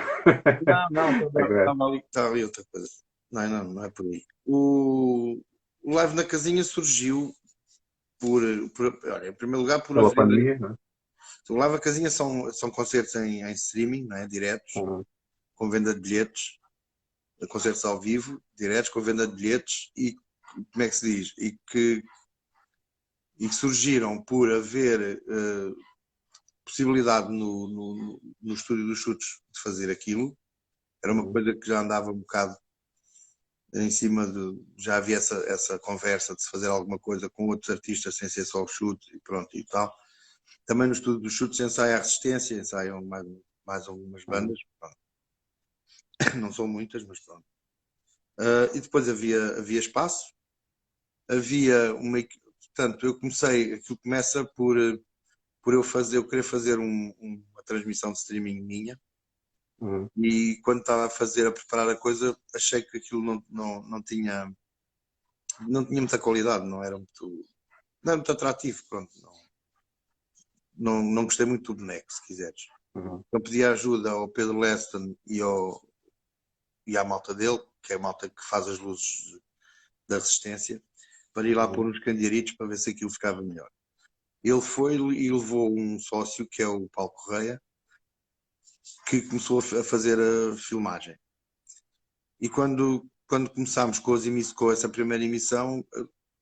S2: Não,
S1: Agora.
S2: estava ali outra coisa. Não é por aí. O Live na Casinha surgiu olha, em primeiro lugar, por
S1: Pela
S2: haver.
S1: pandemia, não é?
S2: O Live na Casinha são concertos em streaming, não é? Diretos,
S1: Uhum.
S2: com venda de bilhetes, concertos ao vivo, diretos, com venda de bilhetes e, como é que se diz? E que surgiram por haver possibilidade no estúdio dos chutes de fazer aquilo. Era uma
S1: Uhum.
S2: coisa que já andava um bocado em cima já havia essa conversa de se fazer alguma coisa com outros artistas sem ser só o chute e pronto e tal. Também no estúdio dos chutes ensaia a Resistência, ensaiam mais algumas
S1: Uhum.
S2: bandas, pronto. Não são muitas, mas pronto. E depois havia espaço, havia portanto, eu comecei, aquilo começa por eu querer fazer uma transmissão de streaming minha.
S1: Uhum.
S2: E quando estava a preparar a coisa, achei que aquilo não tinha muita qualidade, não era muito atrativo, pronto. Não gostei muito do boneco, se quiseres.
S1: Uhum.
S2: Eu pedi ajuda ao Pedro Leston e à malta dele, que é a malta que faz as luzes da resistência, para ir lá pôr uns candearitos para ver se aquilo ficava melhor. Ele foi e levou um sócio, que é o Paulo Correia, que começou a fazer a filmagem. E quando começámos com essa primeira emissão,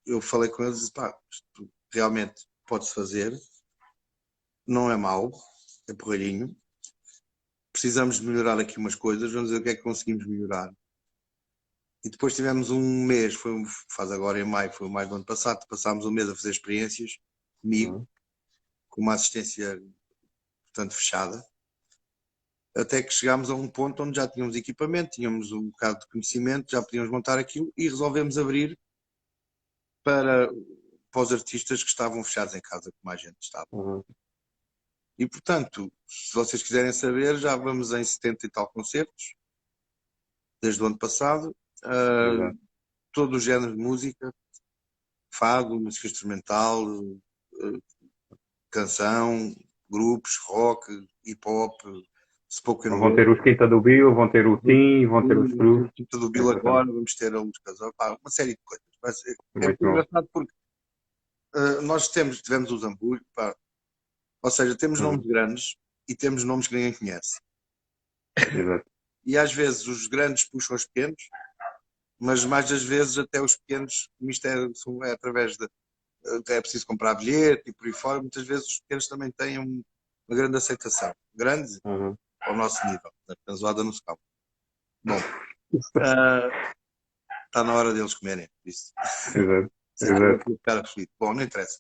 S2: eu falei com eles e disse, pá, isto realmente pode-se fazer, não é mau, é porreirinho, precisamos de melhorar aqui umas coisas, vamos ver o que é que conseguimos melhorar. E depois tivemos um mês, faz agora em maio, foi o maio do ano passado, passámos um mês a fazer experiências comigo,
S1: Uhum.
S2: com uma assistência, portanto, fechada, até que chegámos a um ponto onde já tínhamos equipamento, tínhamos um bocado de conhecimento, já podíamos montar aquilo e resolvemos abrir para os artistas que estavam fechados em casa, como a gente estava.
S1: Uhum.
S2: E, portanto, se vocês quiserem saber, já vamos em 70 e tal concertos, desde o ano passado,
S1: Exato.
S2: todo o género de música, fado, música instrumental, canção, grupos, rock, hip hop, spoken
S1: Vão ter
S2: word.
S1: os Quinta do Bill, vão ter o Tim, vão ter os
S2: Vamos ter
S1: Cruz.
S2: o Quinta do Bill
S1: Exatamente.
S2: agora, vamos ter a Luz Casal, uma série de coisas. É
S1: Muito
S2: muito
S1: bom.
S2: engraçado porque nós tivemos os Hamburgo, pá, ou seja, temos
S1: Uhum.
S2: nomes grandes e temos nomes que ninguém conhece.
S1: Exato.
S2: E às vezes os grandes puxam os pequenos, mas mais das vezes até os pequenos, o mistério é através de. É preciso comprar bilhete e por aí fora. Muitas vezes os pequenos também têm uma grande aceitação. Grande
S1: Uhum.
S2: ao nosso nível. A zoada não se calma. Bom, está na hora deles comerem. Isso.
S1: Exato.
S2: Sei que eu
S1: Exato.
S2: vou ficar aflito. Bom, não interessa.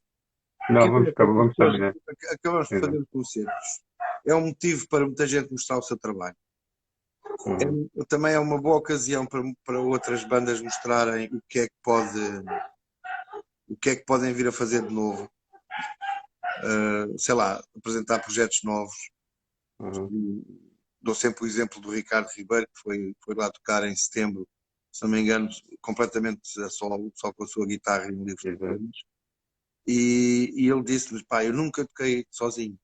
S2: O que
S1: Não,
S2: interessa é que
S1: vamos terminar.
S2: acabamos por fazer
S1: Exato.
S2: os concertos. É um motivo para muita gente mostrar o seu trabalho.
S1: Uhum.
S2: Também é uma boa ocasião para outras bandas mostrarem o que é que podem vir a fazer de novo. Sei lá, apresentar projetos novos.
S1: Uhum.
S2: Dou sempre o exemplo do Ricardo Ribeiro, que foi lá tocar em setembro, se não me engano, completamente a solo, só com a sua guitarra e um livro de
S1: Exato.
S2: poemas. E ele disse-me, pá, eu nunca toquei sozinho.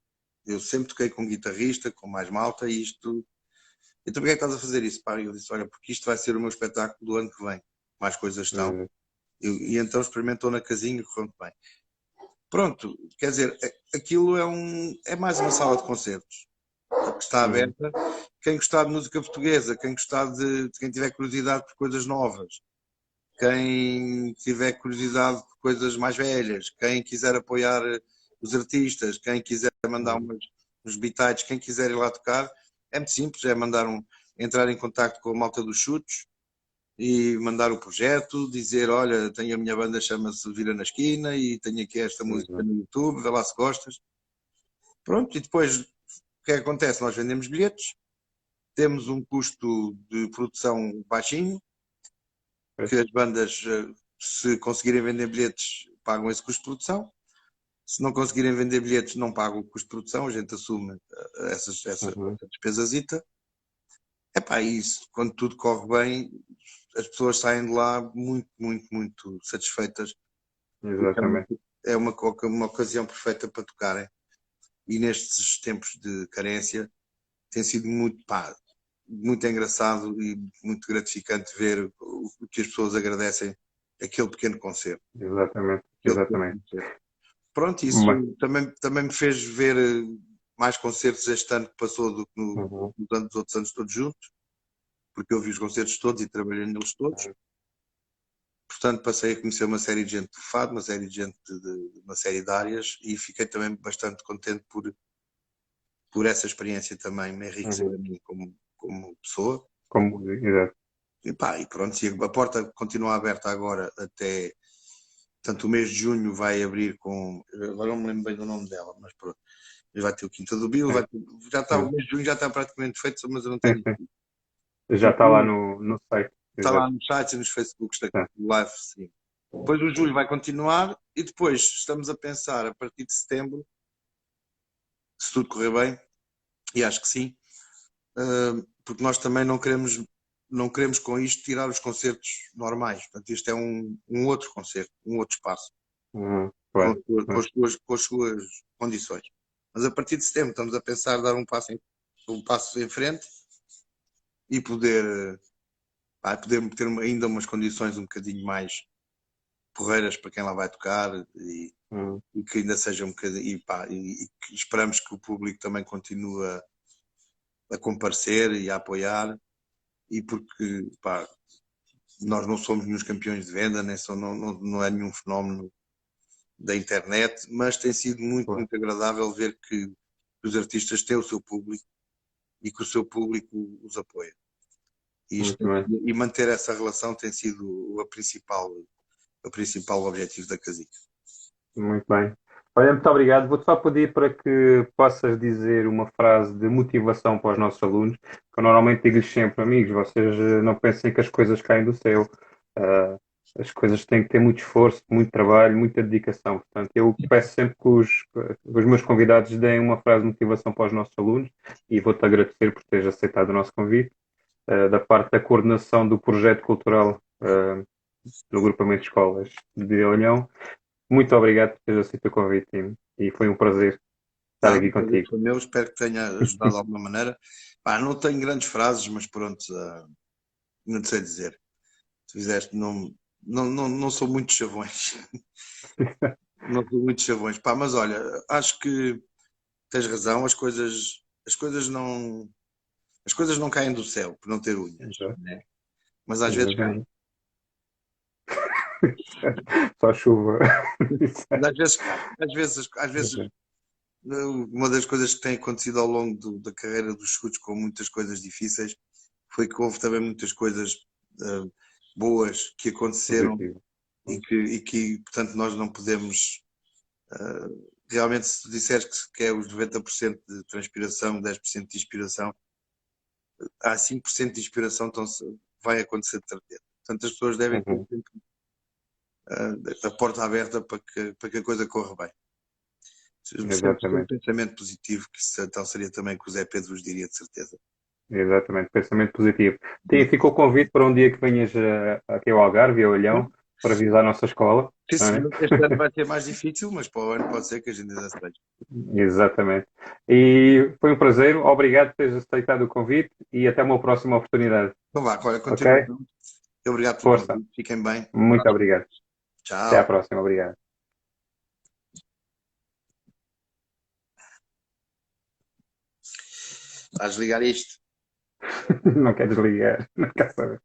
S2: Eu sempre toquei com guitarrista, com mais malta, e isto. Então porquê é que estás a fazer isso? Pá, eu disse, olha, porque isto vai ser o meu espetáculo do ano que vem. Mais coisas estão.
S1: Exato.
S2: E então experimentou na casinha e correu bem. Pronto, quer dizer, aquilo é mais uma sala de concertos que está
S1: Uhum.
S2: aberta. Quem gostar de música portuguesa, quem gostar quem tiver curiosidade por coisas novas, quem tiver curiosidade por coisas mais velhas, quem quiser apoiar os artistas, quem quiser mandar
S1: Uhum.
S2: uns bitites, quem quiser ir lá tocar, é muito simples, é entrar em contato com a malta dos chutes e mandar o projeto, dizer, olha, tenho a minha banda, chama-se Vira na Esquina e tenho aqui esta música
S1: Exato.
S2: no YouTube, vê lá se gostas. Pronto, e depois o que é que acontece? Nós vendemos bilhetes, temos um custo de produção baixinho, que as bandas, se conseguirem vender bilhetes, pagam esse custo de produção. Se não conseguirem vender bilhetes, não pagam o custo de produção, a gente assume essa
S1: Uhum.
S2: despesazita. Epá, isso, quando tudo corre bem, as pessoas saem de lá muito, muito, muito satisfeitas, porque
S1: Exatamente.
S2: é uma ocasião perfeita para tocarem. E nestes tempos de carência, tem sido muito, pá, muito engraçado e muito gratificante ver o que as pessoas agradecem aquele pequeno concerto.
S1: Exatamente.
S2: Aquele pequeno
S1: Exatamente.
S2: concerto. Pronto, isso
S1: Mas,
S2: também me fez ver mais concertos este ano que passou do que
S1: uhum.
S2: nos outros anos todos juntos, porque eu vi os concertos todos e trabalhei neles todos. Portanto, passei a conhecer uma série de gente de fado, uma série de gente de uma série de áreas e fiquei também bastante contente por essa experiência também me enriquecer
S1: Uhum.
S2: a mim como pessoa.
S1: Como, exato.
S2: E pá, e pronto, e a porta continua aberta agora até. Portanto, o mês de junho vai abrir com. Agora não me lembro bem do nome dela, mas pronto. Vai ter o Quinta do Bill,
S1: Sim.
S2: já está, o mês de junho já está praticamente feito, mas eu não
S1: Sim,
S2: tenho.
S1: sim. Já está lá no site.
S2: Está lá
S1: Exato.
S2: nos sites e nos Facebooks da
S1: Tá.
S2: live stream. Depois o julho vai continuar e depois estamos a pensar, a partir de setembro, se tudo correr bem, e acho que sim, porque nós também não queremos com isto tirar os concertos normais. Portanto, isto é um outro concerto, um outro espaço, com,
S1: Claro,
S2: com
S1: claro.
S2: as suas condições. Mas a partir de setembro estamos a pensar dar um passo em frente e poder ter ainda umas condições um bocadinho mais porreiras para quem lá vai tocar
S1: Hum,
S2: e que ainda seja um bocadinho e que esperamos que o público também continue a comparecer e a apoiar e porque nós não somos nenhum campeões de venda, nem não é nenhum fenómeno da internet, mas tem sido muito,
S1: claro.
S2: muito agradável ver que os artistas têm o seu público e que o seu público os apoia.
S1: Muito bem.
S2: E manter essa relação tem sido o principal objetivo da Casica.
S1: Muito bem. Olha, muito obrigado. Vou-te só pedir para que possas dizer uma frase de motivação para os nossos alunos, que eu normalmente digo-lhes sempre, amigos, vocês não pensem que as coisas caem do céu. Ah, as coisas têm que ter muito esforço, muito trabalho, muita dedicação. Portanto, eu peço sempre que os meus convidados deem uma frase de motivação para os nossos alunos e vou-te agradecer por teres aceitado o nosso convite. Da parte da coordenação do projeto cultural, do agrupamento de escolas de Olhão. Muito obrigado por teres aceito o convite, Tim, e foi um prazer estar
S2: Nada,
S1: aqui
S2: o prazer
S1: contigo.
S2: foi meu, espero que tenha ajudado de alguma maneira. Não tenho grandes frases, mas pronto, não te sei dizer. Tu fizeste, não sou muito chavões. Não sou muito chavões. Mas olha, acho que tens razão, as coisas não caem do céu por não ter unhas,
S1: Exato,
S2: né? Mas às vezes caem.
S1: exatamente. Só chuva.
S2: Mas às vezes caem. Às vezes,
S1: Exato.
S2: uma das coisas que tem acontecido ao longo da carreira dos escudos, com muitas coisas difíceis, foi que houve também muitas coisas uh, boas que aconteceram
S1: Positivo.
S2: e que, portanto, nós não podemos. Realmente, se tu disseres que é os 90% de transpiração, 10% de inspiração, há 5% de inspiração, então vai acontecer de certeza. Portanto, as pessoas devem ter
S1: Uhum.
S2: sempre a porta aberta para que a coisa corra bem. Sempre com
S1: Exatamente.
S2: pensamento positivo, que isso então seria também que o Zé Pedro vos diria de certeza.
S1: Exatamente. Pensamento positivo. Tim, fica o convite para um dia que venhas aqui ao Algarve, ao Olhão, para visitar a nossa escola.
S2: Sim,
S1: Não é?
S2: senhor. Este ano vai ser mais difícil, mas para o ano pode ser que a gente ainda seja.
S1: Exatamente. E foi um prazer. Obrigado por teres aceitado o convite e até uma próxima oportunidade.
S2: Então vá, olha,
S1: Ok?
S2: continuação. Obrigado pelo
S1: Força.
S2: convite. Fiquem bem. Um
S1: Muito
S2: abraço.
S1: obrigado. Até à
S2: Tchau.
S1: próxima. Obrigado.
S2: Vais desligar isto.
S1: Não quer desligar. Não quer saber.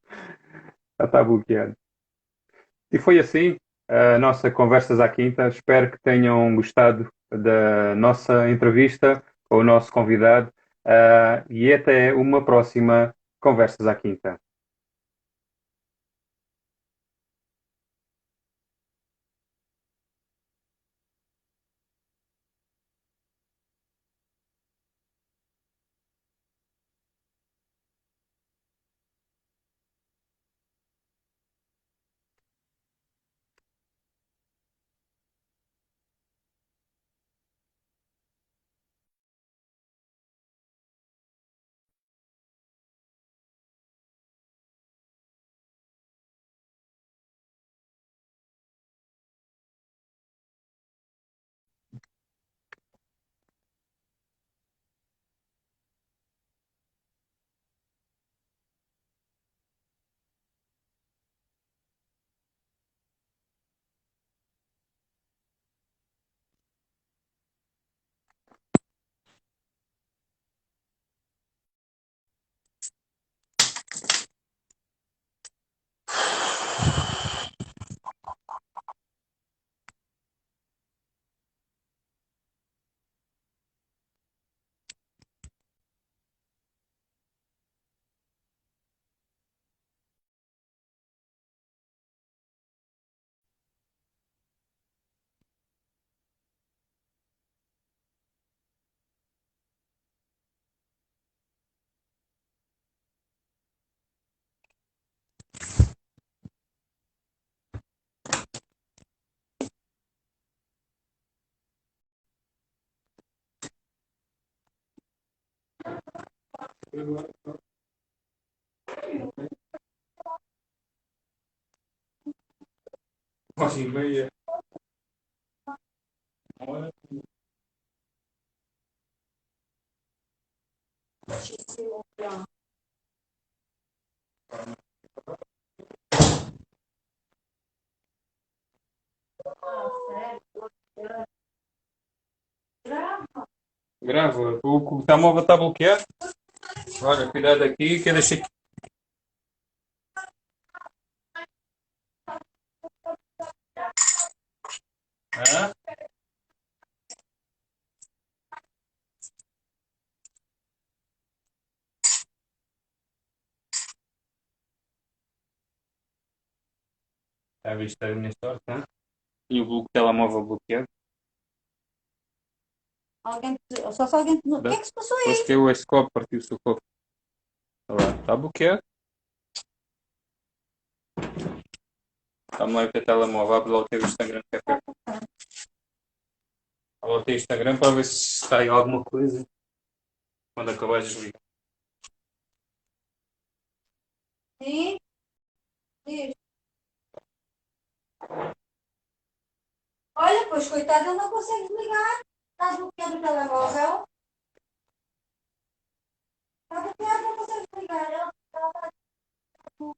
S1: Já está bloqueado. E foi assim a nossa Conversas à Quinta. Espero que tenham gostado da nossa entrevista com o nosso convidado. E até uma próxima Conversas à Quinta. 9h30. Grava. O telemóvel está bloqueado. Olha, cuidado aqui que eu deixei aqui. Ah? Já viste a minha sorte, hein? E o telemóvel bloqueado.
S3: Só se alguém. O que é que se passou
S1: Depois
S3: aí?
S1: que esse copo partiu-se o copo. Olha lá, está bloqueado. Está-me lá o teu telemóvel. Abre lá o teu Instagram. Que é para... Abre lá o teu Instagram para ver se está aí alguma coisa. Quando acabares de desligar.
S3: Sim? Diz. Olha, pois coitado, ele não consegue desligar. Está bloqueado o telemóvel. Está bloqueado, não consegue desligar. Ele está o.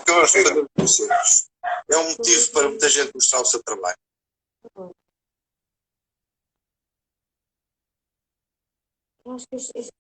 S2: Acabamos de fazer concertos. É um motivo para muita gente mostrar o seu trabalho.
S3: Eu acho que este.